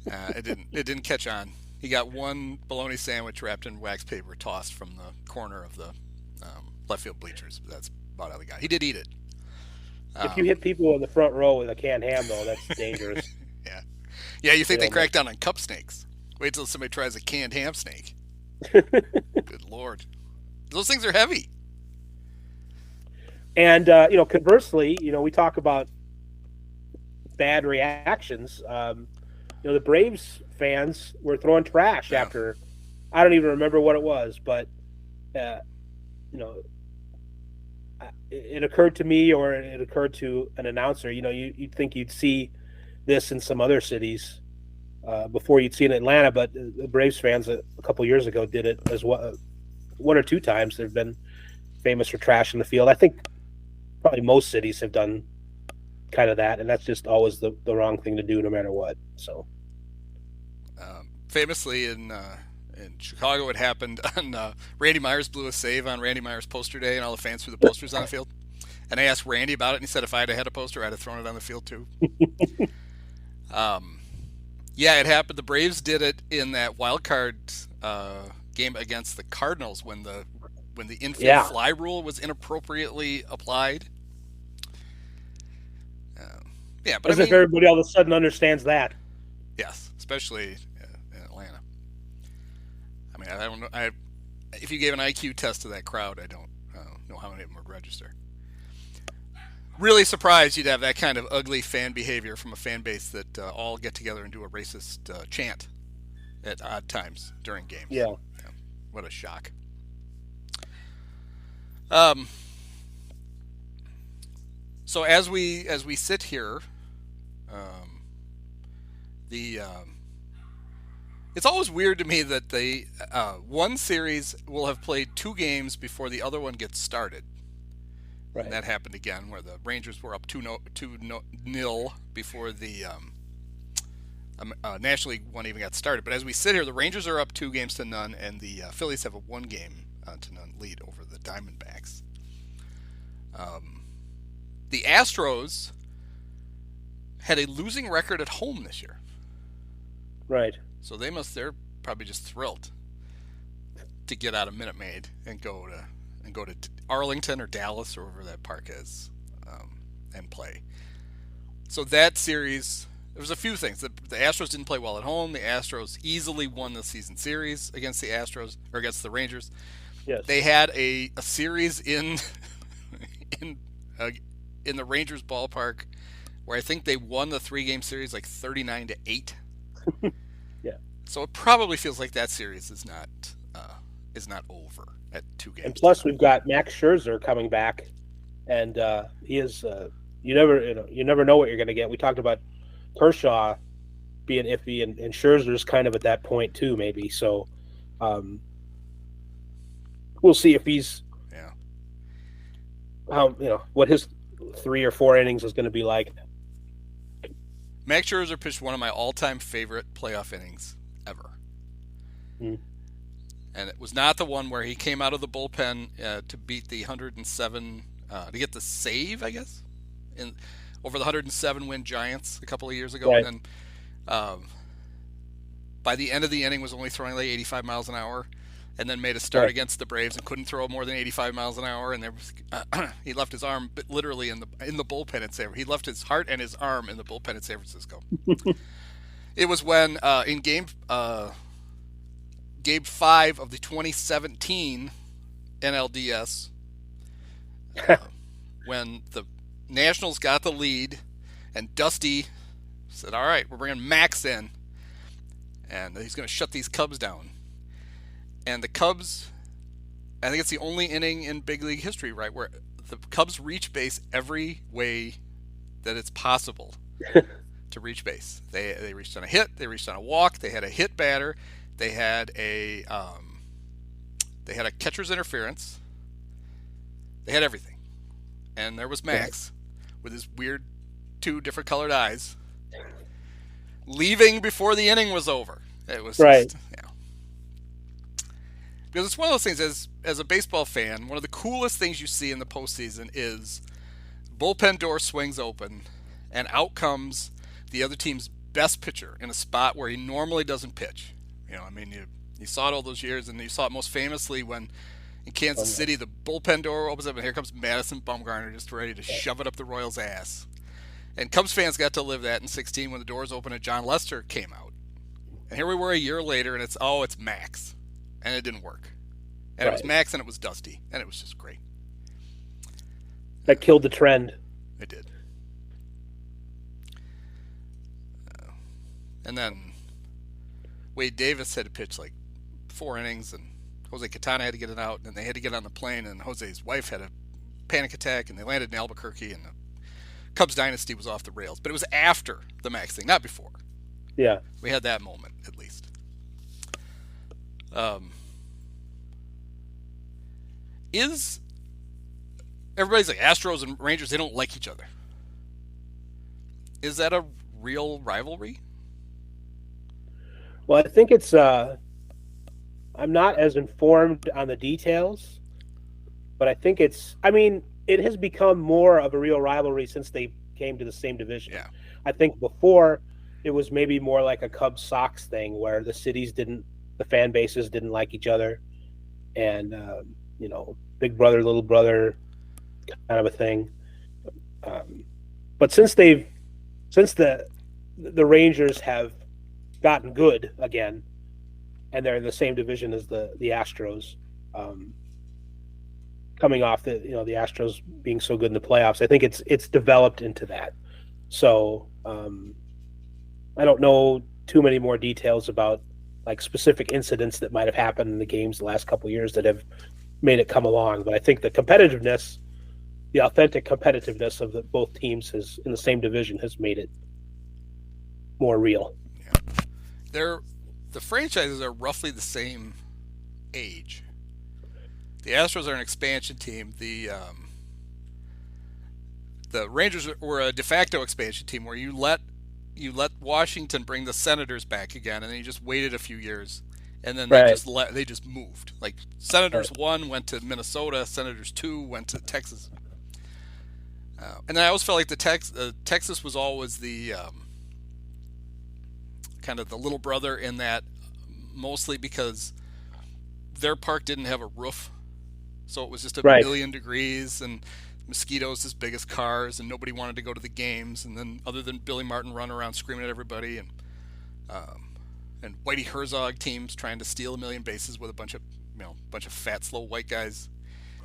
S1: It didn't catch on. He got one bologna sandwich wrapped in wax paper tossed from the corner of the left field bleachers. That's about all he got. He did eat it.
S2: If you hit people in the front row with a canned ham, though, that's dangerous.
S1: Yeah. You think they crack down on cup snakes? Wait till somebody tries a canned ham snake. Good Lord, those things are heavy.
S2: And conversely, we talk about bad reactions. The Braves fans were throwing trash after. I don't even remember what it was, but it occurred to me, or it occurred to an announcer. You'd think you'd see this in some other cities before you'd see it in Atlanta, but the Braves fans a couple years ago did it as well. One or two times they've been famous for trash in the field. I think probably most cities have done kind of that, and that's just always the wrong thing to do, no matter what. So,
S1: famously in Chicago, it happened on Randy Myers blew a save on Randy Myers poster day, and all the fans threw the posters on the field. And I asked Randy about it, and he said if I had a poster, I'd have thrown it on the field too. Yeah, it happened. The Braves did it in that wild card game against the Cardinals when the infield fly rule was inappropriately applied. But
S2: as if everybody all of a sudden understands that.
S1: Yes, especially in Atlanta. I mean, I don't know. If you gave an IQ test to that crowd, I don't know how many of them would register. Really surprised you'd have that kind of ugly fan behavior from a fan base that all get together and do a racist chant at odd times during games.
S2: Yeah.
S1: What a shock. So as we sit here, It's always weird to me that they one series will have played 2 games before the other one gets started.
S2: Right.
S1: And that happened again, where the Rangers were up 2-0 before the National League one even got started. But as we sit here, the Rangers are up 2-0, and the Phillies have a 1-0 lead over the Diamondbacks. The Astros had a losing record at home this year.
S2: Right.
S1: So they're probably just thrilled to get out of Minute Maid and go to Arlington or Dallas or wherever that park is, and play. So that series, there was a few things. The Astros didn't play well at home. The Astros easily won the season series against the Astros or against the Rangers.
S2: Yes.
S1: They had a series in the Rangers ballpark where I think they won the 3-game series like 39-8.
S2: Yeah.
S1: So it probably feels like that series is not over at 2 games.
S2: And plus, we've got Max Scherzer coming back, and he is. You never know what you're going to get. We talked about Kershaw being iffy, and Scherzer's kind of at that point too, maybe. So we'll see if he's. Yeah. What his 3 or 4 innings is going to be like.
S1: Max Scherzer pitched one of my all-time favorite playoff innings ever.
S2: Mm.
S1: And it was not the one where he came out of the bullpen to beat the 107, to get the save, I guess, over the 107-win Giants a couple of years ago.
S2: Right.
S1: And then by the end of the inning was only throwing like 85 miles an hour, and then made a start against the Braves and couldn't throw more than 85 miles an hour. And there was, he left his arm literally in the bullpen at San. He left his heart and his arm in the bullpen at San Francisco. It was when in game 5 of the 2017 NLDS, when the Nationals got the lead, and Dusty said, "All right, we're bringing Max in, and he's going to shut these Cubs down." And the Cubs, I think it's the only inning in big league history, right, where the Cubs reach base every way that it's possible to reach base. They reached on a hit, they reached on a walk, they had a hit batter, they had a catcher's interference, they had everything. And there was Max with his weird 2 different colored eyes leaving before the inning was over. It was
S2: right.
S1: Just, because it's one of those things, as a baseball fan, one of the coolest things you see in the postseason is bullpen door swings open, and out comes the other team's best pitcher in a spot where he normally doesn't pitch. You saw it all those years, and you saw it most famously when in Kansas City the bullpen door opens up, and here comes Madison Bumgarner just ready to shove it up the Royals' ass. And Cubs fans got to live that in 16 when the doors opened and John Lester came out. And here we were a year later, and it's Max. And it didn't work. And It was Max, and it was Dusty, and it was just great.
S2: That killed the trend.
S1: It did. And then Wade Davis had to pitch like 4 innings, and Jose Quintana had to get it out, and they had to get on the plane, and Jose's wife had a panic attack, and they landed in Albuquerque, and the Cubs dynasty was off the rails. But it was after the Max thing, not before.
S2: Yeah.
S1: We had that moment, at least. Everybody's like Astros and Rangers, they don't like each other. Is that a real rivalry?
S2: Well, I think it's I'm not as informed on the details, but I think it has become more of a real rivalry since they came to the same division.
S1: Yeah.
S2: I think before it was maybe more like a Cubs Sox thing where the fan bases didn't like each other, and big brother, little brother kind of a thing. But since the Rangers have gotten good again, and they're in the same division as the Astros, coming off the Astros being so good in the playoffs, I think it's developed into that. So I don't know too many more details about like specific incidents that might have happened in the games the last couple of years that have made it come along. But I think the competitiveness, the authentic competitiveness of both teams in the same division has made it more real.
S1: Yeah. the franchises are roughly the same age. The Astros are an expansion team. The Rangers were a de facto expansion team where you let Washington bring the Senators back again, and then you just waited a few years, and then
S2: Right.
S1: they just moved. Like Senators
S2: Right.
S1: 1 went to Minnesota, Senators 2 went to Texas, and I always felt like Texas was always the kind of the little brother in that, mostly because their park didn't have a roof, so it was just a
S2: Right.
S1: million degrees and mosquitoes as big as cars, and nobody wanted to go to the games. And then, other than Billy Martin running around screaming at everybody, and Whitey Herzog teams trying to steal a million bases with a bunch of fat, slow white guys,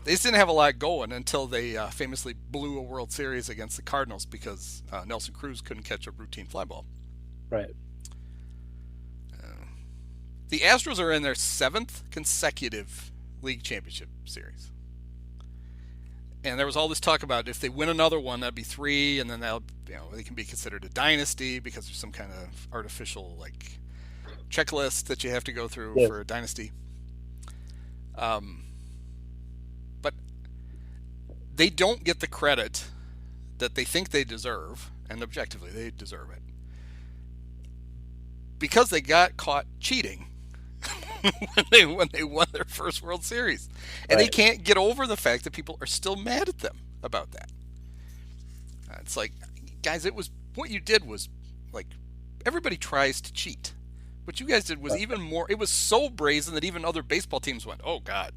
S1: they just didn't have a lot going until they famously blew a World Series against the Cardinals because Nelson Cruz couldn't catch a routine fly ball.
S2: Right.
S1: The Astros are in their 7th consecutive league championship series. And there was all this talk about if they win another one, that'd be 3, and then they can be considered a dynasty because there's some kind of artificial like checklist that you have to go through
S2: Yes.
S1: for a dynasty. But they don't get the credit that they think they deserve, and objectively they deserve it, because they got caught cheating when they won their first World Series, and they
S2: Right.
S1: can't get over the fact that people are still mad at them about that. It's like, guys, what you did was like, everybody tries to cheat. What you guys did was even more. It was so brazen that even other baseball teams went, "Oh God,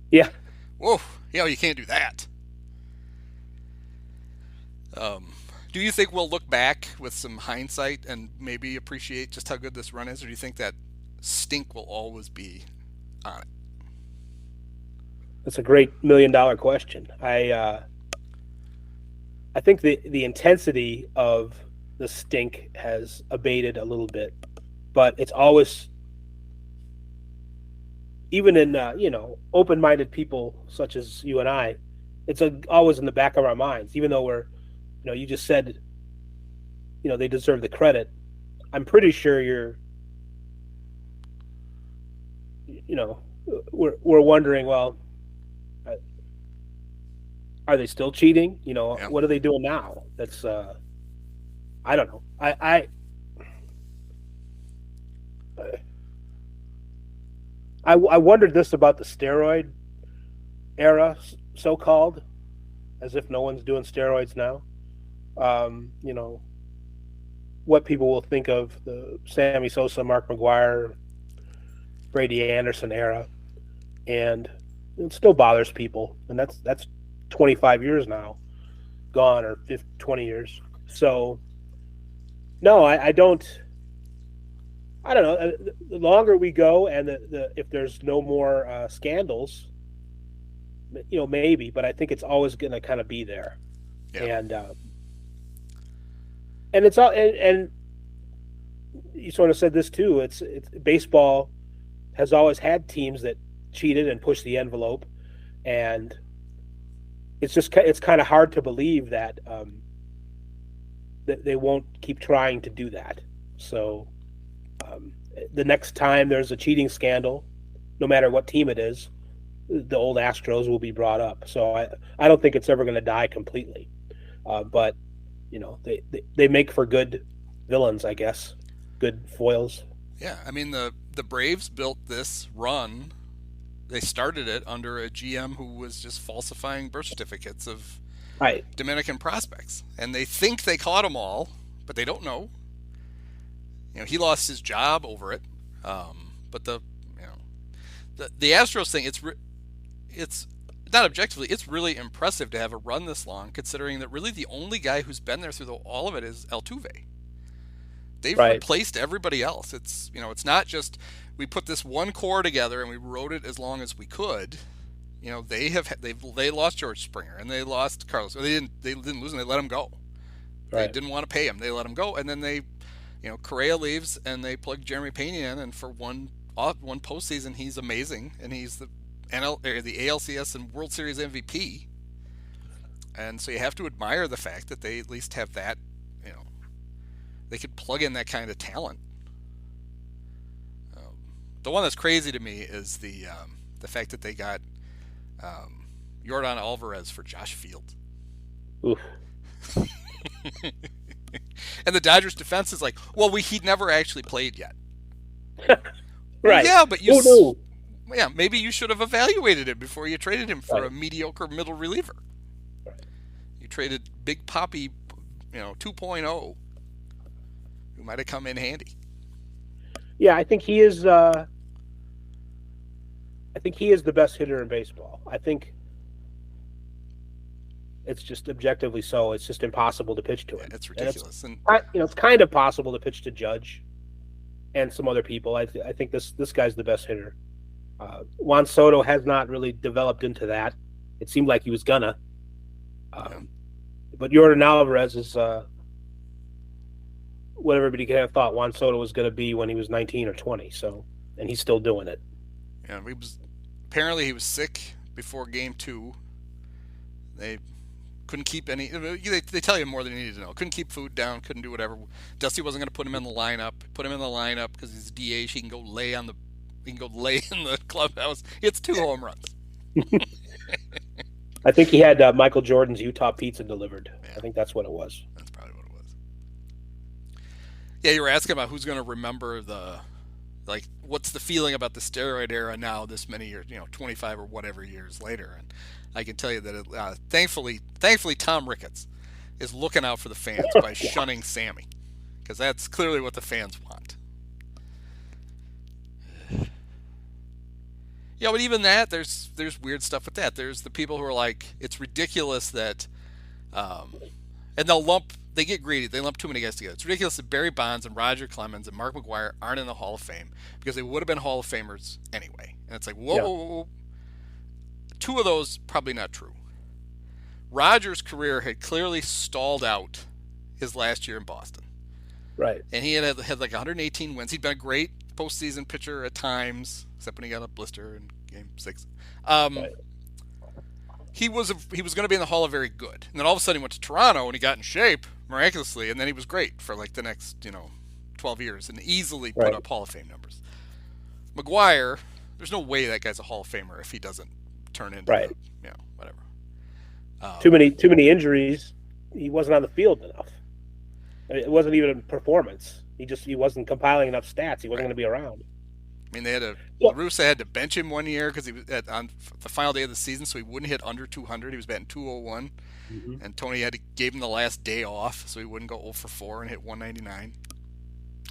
S2: Yeah.
S1: whoa, you can't do that." Do you think we'll look back with some hindsight and maybe appreciate just how good this run is, or do you think that stink will always be on it?
S2: That's a great $1 million question. I think the intensity of the stink has abated a little bit, but it's always, even in open-minded people such as you and I, it's always in the back of our minds. Even though you just said, they deserve the credit. I'm pretty sure we're wondering, well, are they still cheating?
S1: Yeah.
S2: What are they doing now? That's I don't know. I wondered this about the steroid era, so called, as if no one's doing steroids now. What people will think of the Sammy Sosa, Mark McGwire, Brady Anderson era, and it still bothers people, and that's 25 years now gone, or 20 years. So no, I don't know. The longer we go, and if there's no more scandals, maybe, but I think it's always going to kind of be there.
S1: Yeah.
S2: And it's all, and you sort of said this too. It's baseball has always had teams that cheated and pushed the envelope, and it's kind of hard to believe that that they won't keep trying to do that. So the next time there's a cheating scandal, no matter what team it is, the old Astros will be brought up. So I don't think it's ever going to die completely, but they make for good villains, I guess, good foils.
S1: Yeah, I mean the Braves built this run. They started it under a GM who was just falsifying birth certificates of
S2: Right.
S1: Dominican prospects, and they think they caught them all, but they don't know. He lost his job over it. But the Astros thing, it's not objectively, it's really impressive to have a run this long, considering that really the only guy who's been there through all of it is Altuve. They've
S2: Right.
S1: replaced everybody else. It's not just we put this one core together and we rode it as long as we could. They lost George Springer and they lost Carlos. They didn't lose him. They let him go. They
S2: Right.
S1: didn't want to pay him. They let him go, and then Correa leaves and they plug Jeremy Pena in, and for one postseason he's amazing, and he's the ALCS and World Series MVP. And so you have to admire the fact that they at least have that. They could plug in that kind of talent. The one that's crazy to me is the fact that they got Yordan Alvarez for Josh Fields.
S2: Oof.
S1: And the Dodgers defense is like, well, he'd never actually played yet.
S2: Right.
S1: Well, yeah, but
S2: no.
S1: Yeah, maybe you should have evaluated it before you traded him for
S2: Right.
S1: a mediocre middle reliever.
S2: Right.
S1: You traded Big Poppy, 2.0, who might have come in handy.
S2: Yeah, I think he is. I think he is the best hitter in baseball. I think it's just objectively so. It's just impossible to pitch to him.
S1: Yeah, it's ridiculous.
S2: And it's kind of possible to pitch to Judge and some other people. I think this guy's the best hitter. Juan Soto has not really developed into that. It seemed like he was gonna. But Yordan Alvarez is what everybody could have thought Juan Soto was going to be when he was 19 or 20. So, and he's still doing it.
S1: Yeah, apparently he was sick before Game 2. They couldn't keep any. They tell you more than you need to know. Couldn't keep food down. Couldn't do whatever. Dusty wasn't going to put him in the lineup. Put him in the lineup because he's DH. He can go lay in the clubhouse. It's 2 home runs.
S2: I think he had Michael Jordan's Utah Pizza delivered. Yeah. I think that's what it was.
S1: That's probably what it was. Yeah, you were asking about who's going to remember what's the feeling about the steroid era now, this many years, 25 or whatever years later. And I can tell you that thankfully Tom Ricketts is looking out for the fans by shunning Sammy, because that's clearly what the fans want. Yeah, but even that, there's weird stuff with that. There's the people who are like, it's ridiculous that, and they get greedy. They lump too many guys together. It's ridiculous that Barry Bonds and Roger Clemens and Mark McGwire aren't in the Hall of Fame, because they would have been Hall of Famers anyway. And it's like, whoa. 2 of those, probably not true. Roger's career had clearly stalled out his last year in Boston.
S2: Right.
S1: And he had like 118 wins. He'd been a great postseason pitcher at times, except when he got a blister in Game 6.
S2: Right.
S1: He was going to be in the Hall of Very Good, and then all of a sudden he went to Toronto and he got in shape miraculously, and then he was great for like the next 12 years and easily put up Hall of Fame numbers. McGwire, there's no way that guy's a Hall of Famer if he doesn't turn into whatever.
S2: Too many injuries. He wasn't on the field enough. It wasn't even a performance. He wasn't compiling enough stats. He wasn't going to be around.
S1: I mean, La Russa had to bench him one year because he was on the final day of the season, so he wouldn't hit under 200. He was batting 201, and Tony gave him the last day off so he wouldn't go 0 for 4 and hit 199.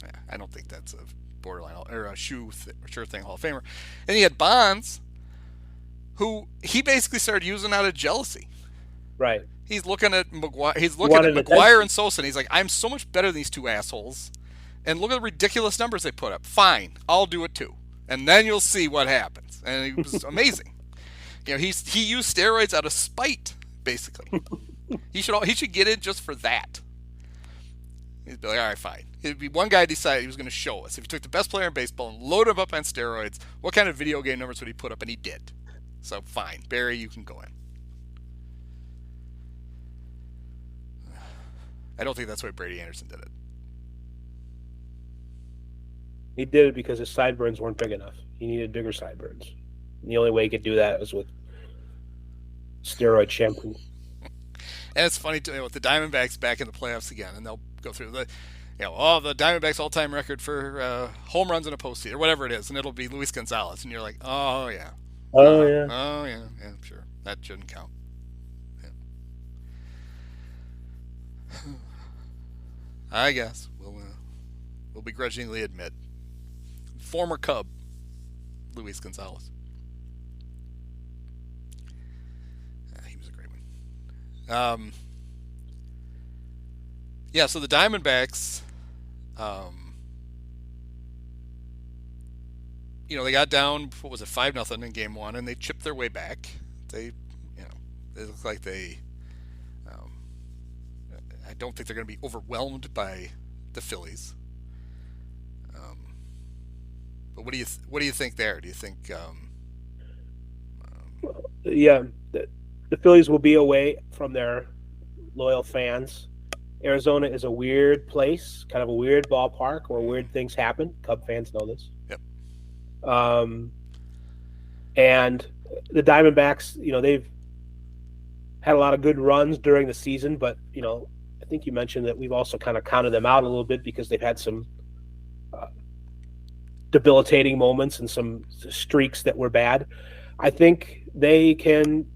S1: Yeah, I don't think that's a borderline or a sure thing Hall of Famer. And he had Bonds, who he basically started using out of jealousy.
S2: Right.
S1: He's looking at McGwire and Sosa, and he's like, I'm so much better than these 2 assholes. And look at the ridiculous numbers they put up. Fine, I'll do it too, and then you'll see what happens. And it was amazing. He used steroids out of spite, basically. He should get in just for that. He'd be like, all right, fine. It'd be one guy decided he was going to show us if he took the best player in baseball and loaded him up on steroids, what kind of video game numbers would he put up, and he did. So fine, Barry, you can go in. I don't think that's why Brady Anderson did it.
S2: He did it because his sideburns weren't big enough. He needed bigger sideburns. And the only way he could do that was with steroid shampoo.
S1: And it's funny too, with the Diamondbacks back in the playoffs again, and they'll go through the Diamondbacks all-time record for home runs in a postseason or whatever it is, and it'll be Luis Gonzalez, and you're like, oh yeah, sure, that shouldn't count. Yeah. I guess we'll begrudgingly admit. Former Cub, Luis Gonzalez. He was a great one. So the Diamondbacks, they got down, 5-0 in Game 1, and they chipped their way back. They look like I don't think they're going to be overwhelmed by the Phillies. But what do you think there? Do you think?
S2: The Phillies will be away from their loyal fans. Arizona is a weird place, kind of a weird ballpark where weird things happen. Cub fans know this.
S1: Yep.
S2: And the Diamondbacks, they've had a lot of good runs during the season, but, I think you mentioned that we've also kind of counted them out a little bit because they've had some debilitating moments and some streaks that were bad. I think they can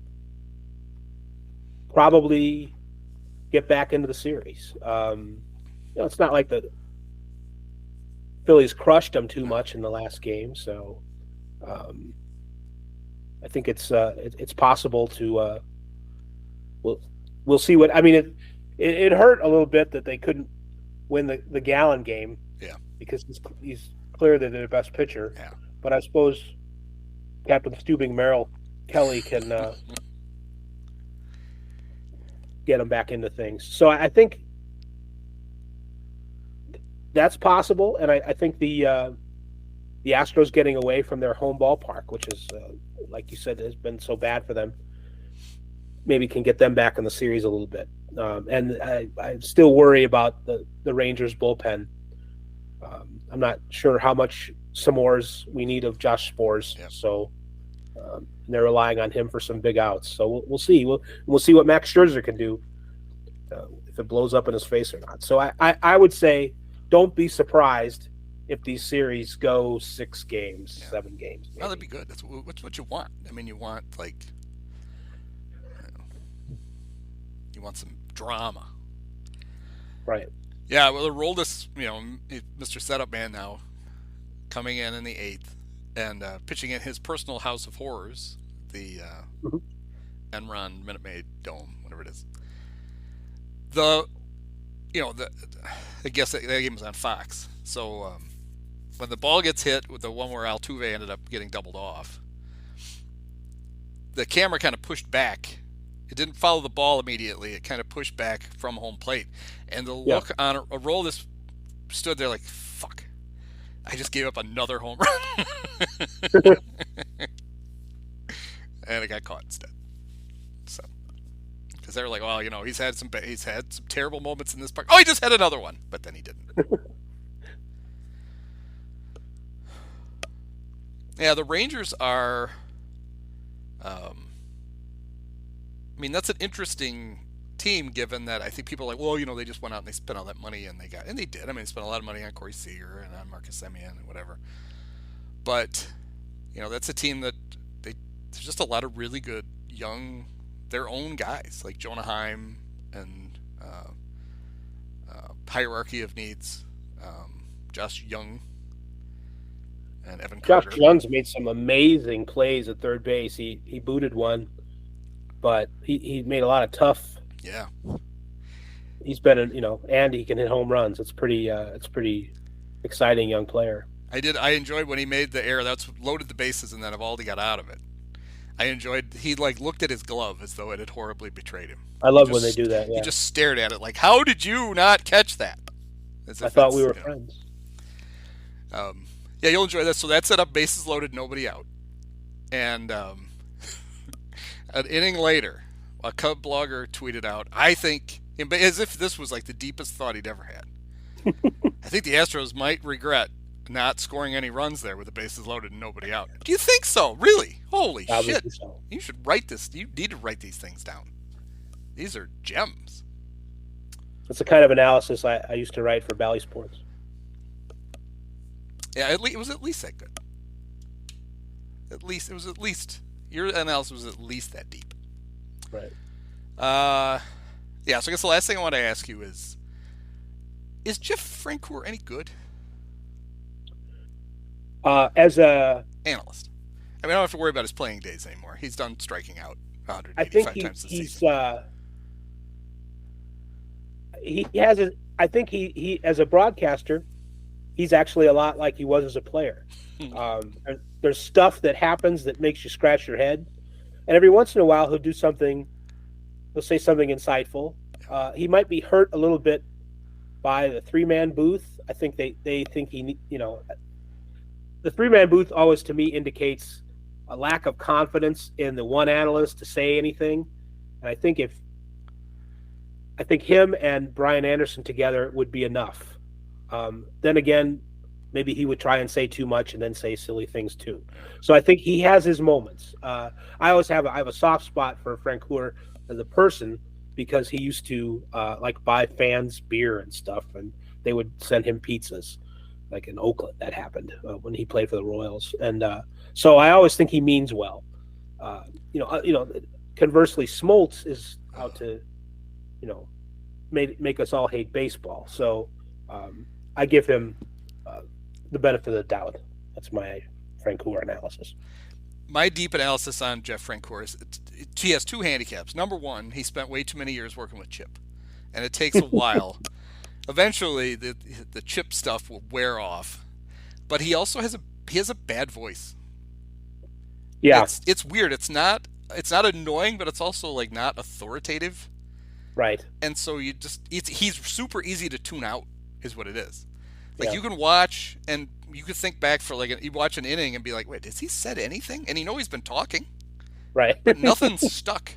S2: probably get back into the series. It's not like the Phillies crushed them too much in the last game, so I think it's possible to. We'll see what I mean. It hurt a little bit that they couldn't win the Gallon game, because he's clearly their best pitcher.
S1: Yeah.
S2: But I suppose Captain Stubing Merrill Kelly can get them back into things. So I think that's possible, and I think the Astros getting away from their home ballpark, which is, like you said, has been so bad for them, maybe can get them back in the series a little bit. And I still worry about the Rangers bullpen. I'm not sure how much S'mores we need of Josh Spores, so they're relying on him for some big outs. So we'll see. We'll see what Max Scherzer can do, if it blows up in his face or not. So I would say don't be surprised if these series go 6 games, 7 games.
S1: Maybe. Oh, that'd be good. That's what you want. I mean, you want you want some drama,
S2: right?
S1: Yeah. Well, Aroldis, Mr. Setup Man now, coming in the 8th and pitching in his personal house of horrors, the Enron Minute Maid Dome, whatever it is. I guess that game was on Fox. So when the ball gets hit with the one where Altuve ended up getting doubled off, the camera kind of pushed back. It didn't follow the ball immediately. It kind of pushed back from home plate. And the look on Aroldis stood there like, fuck, I just gave up another home run. And it got caught instead. So, because they were like, well, he's had some terrible moments in this park. Oh, he just had another one, but then he didn't. Yeah, the Rangers are. That's an interesting team, given that I think people are like, well, they just went out and they spent all that money and they did. They spent a lot of money on Corey Seager and on Marcus Semien and whatever. But, that's a team that there's just a lot of really good young, their own guys like Jonah Heim and Hierarchy of Needs, Josh Young and Evan Carter.
S2: Josh Young's made some amazing plays at third base. He booted one, but he made a lot of tough.
S1: Yeah.
S2: He's been and he can hit home runs. It's pretty exciting young player.
S1: I enjoyed when he made the error. That's loaded the bases, and then Evaldi got out of it. I enjoyed. He looked at his glove as though it had horribly betrayed him.
S2: I love when they do that. Yeah.
S1: He just stared at it like, "How did you not catch that?"
S2: I thought we were friends.
S1: Yeah, you'll enjoy that. So that set up bases loaded, nobody out, and an inning later, a Cub blogger tweeted out, "I think," as if this was like the deepest thought he'd ever had. I think the Astros might regret not scoring any runs there with the bases loaded and nobody out. Do you think so? Really? Holy shit. So. You should write this. You need to write these things down. These are gems.
S2: That's the kind of analysis I used to write for Bally Sports.
S1: Yeah, it was at least that good. Your analysis was at least that deep.
S2: Right.
S1: Yeah, so I guess the last thing I want to ask you is Jeff Francoeur any good?
S2: As a
S1: analyst. I don't have to worry about his playing days anymore. He's done striking out 185 times this season.
S2: I think he as a broadcaster, he's actually a lot like he was as a player. There's stuff that happens that makes you scratch your head, and every once in a while he'll say something insightful. He might be hurt a little bit by the 3-man booth. I think they think the 3-man booth always to me indicates a lack of confidence in the one analyst to say anything, and I think him and Brian Anderson together would be enough. Then again, maybe he would try and say too much and then say silly things too. So I think he has his moments. I have a soft spot for Francoeur as a person because he used to like buy fans beer and stuff, and they would send him pizzas. Like in Oakland, that happened when he played for the Royals, and so I always think he means well. Conversely, Smoltz is out to, make us all hate baseball. So I give him the benefit of the doubt. That's my Francoeur analysis.
S1: My deep analysis on Jeff Francoeur is he has two handicaps. Number one, he spent way too many years working with Chip, and it takes a while. Eventually, the Chip stuff will wear off, but he also has a bad voice.
S2: Yeah,
S1: it's weird. It's not annoying, but it's also like not authoritative.
S2: Right.
S1: And so he's super easy to tune out, is what it is. Like you can watch and you can think back for you watch an inning and be like, wait, has he said anything? And he's been talking,
S2: right?
S1: But nothing's stuck.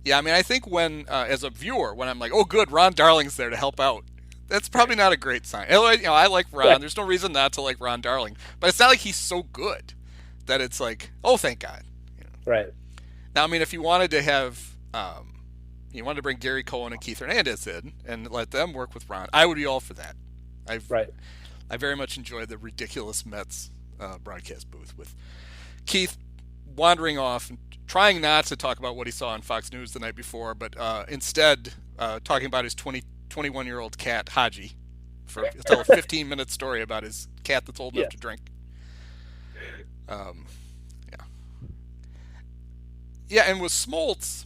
S1: Yeah, I mean, I think when as a viewer, when I'm like, oh, good, Ron Darling's there to help out, that's probably not a great sign. I like Ron. Yeah. There's no reason not to like Ron Darling, but it's not like he's so good that it's like, oh, thank God.
S2: Right.
S1: Now, I mean, if you wanted to have, you wanted to bring Gary Cohen and Keith Hernandez in and let them work with Ron, I would be all for that. I very much enjoy the ridiculous Mets broadcast booth with Keith wandering off and trying not to talk about what he saw on Fox News the night before, but instead talking about his 21-year-old cat, Haji, tell a 15-minute story about his cat that's old enough to drink. Yeah, and with Smoltz,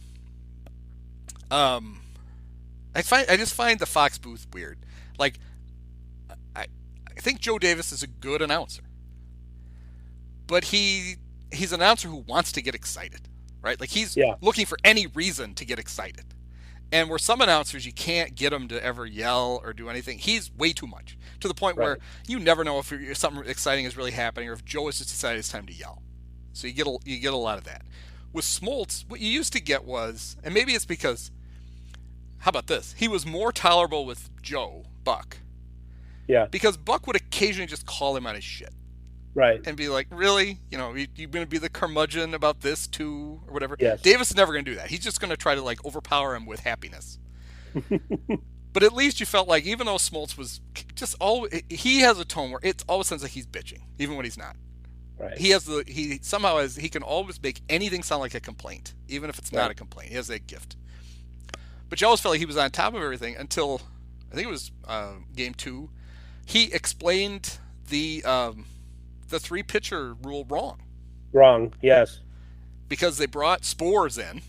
S1: I just find the Fox booth weird. Like, I think Joe Davis is a good announcer, but he's an announcer who wants to get excited, right? Like he's looking for any reason to get excited. And where some announcers, you can't get them to ever yell or do anything. He's way too much, to the point where you never know if something exciting is really happening or if Joe has just decided it's time to yell. So you get a lot of that. With Smoltz, what you used to get was, and maybe it's because, how about this? He was more tolerable with Joe Buck.
S2: Yeah.
S1: Because Buck would occasionally just call him on his shit.
S2: Right.
S1: And be like, really? You're going to be the curmudgeon about this too, or whatever?
S2: Yes.
S1: Davis is never going to do that. He's just going to try to overpower him with happiness. But at least you felt like, even though Smoltz was he has a tone where it always sounds like he's bitching, even when he's not.
S2: Right.
S1: He can always make anything sound like a complaint, even if it's not a complaint. He has that gift. But you always felt like he was on top of everything until, I think it was game 2. He explained the 3-pitcher rule wrong.
S2: Wrong, yes.
S1: Because they brought Spores in,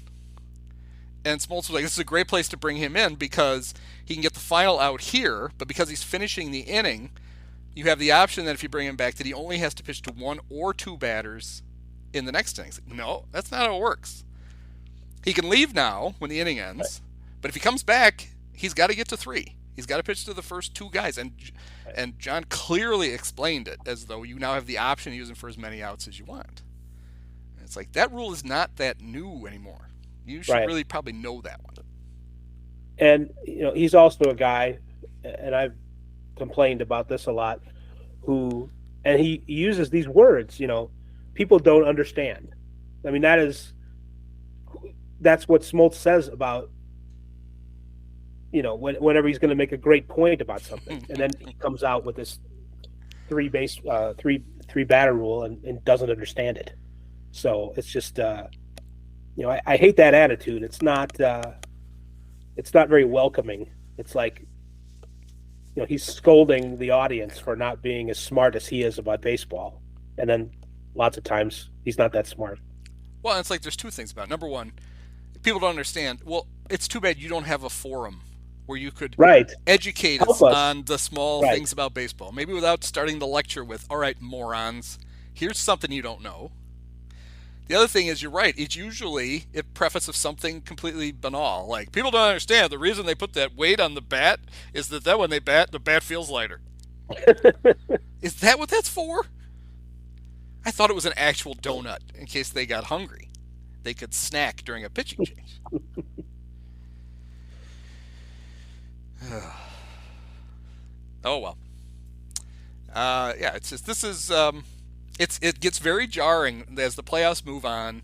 S1: and Smoltz was like, this is a great place to bring him in because he can get the final out here, but because he's finishing the inning, you have the option that if you bring him back that he only has to pitch to 1 or 2 batters in the next inning. Like, no, that's not how it works. He can leave now when the inning ends, but if he comes back, he's got to get to 3. He's got to pitch to the first 2 guys, and John clearly explained it as though you now have the option of using for as many outs as you want. And it's like, that rule is not that new anymore. You should really probably know that one.
S2: And he's also a guy, and I've complained about this a lot, he uses these words, people don't understand. I mean, that's what Smoltz says about, whenever he's going to make a great point about something, and then he comes out with this 3 batter rule and doesn't understand it. So it's just, I hate that attitude. It's not very welcoming. It's like, he's scolding the audience for not being as smart as he is about baseball. And then lots of times he's not that smart.
S1: Well, it's like there's 2 things about it. Number one, people don't understand. Well, it's too bad you don't have a forum where you could educate us on the small things about baseball. Maybe without starting the lecture with, all right, morons, here's something you don't know. The other thing is, you're right, it's usually a preface of something completely banal. Like, people don't understand the reason they put that weight on the bat is that when they bat, the bat feels lighter. Is that what that's for? I thought it was an actual donut in case they got hungry. They could snack during a pitching change. Oh, well. Yeah, it's just it gets very jarring as the playoffs move on.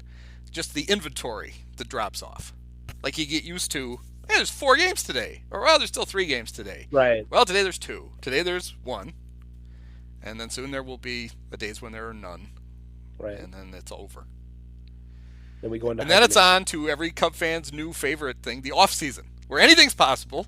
S1: Just the inventory that drops off. Like you get used to, hey, there's 4 games today, or well, there's still 3 games today.
S2: Right.
S1: Well, today there's 2. Today there's 1, and then soon there will be the days when there are none.
S2: Right.
S1: And then it's over.
S2: Then we go into.
S1: And then it's on to every Cub fan's new favorite thing, the off season, where anything's possible.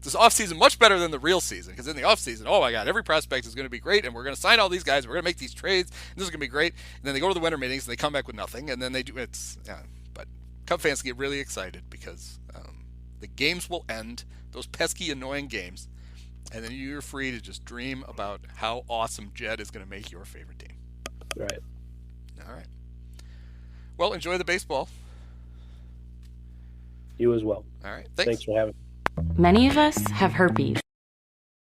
S1: This offseason much better than the real season, because in the offseason, oh my God, every prospect is going to be great, and we're going to sign all these guys, and we're going to make these trades, and this is going to be great. And then they go to the winter meetings, and they come back with nothing, and then they do But Cub fans get really excited because the games will end, those pesky, annoying games, and then you're free to just dream about how awesome Jed is going to make your favorite team.
S2: Right.
S1: All right. Well, enjoy the baseball.
S2: You as well.
S1: All right.
S2: Thanks for having me.
S3: Many of us have herpes.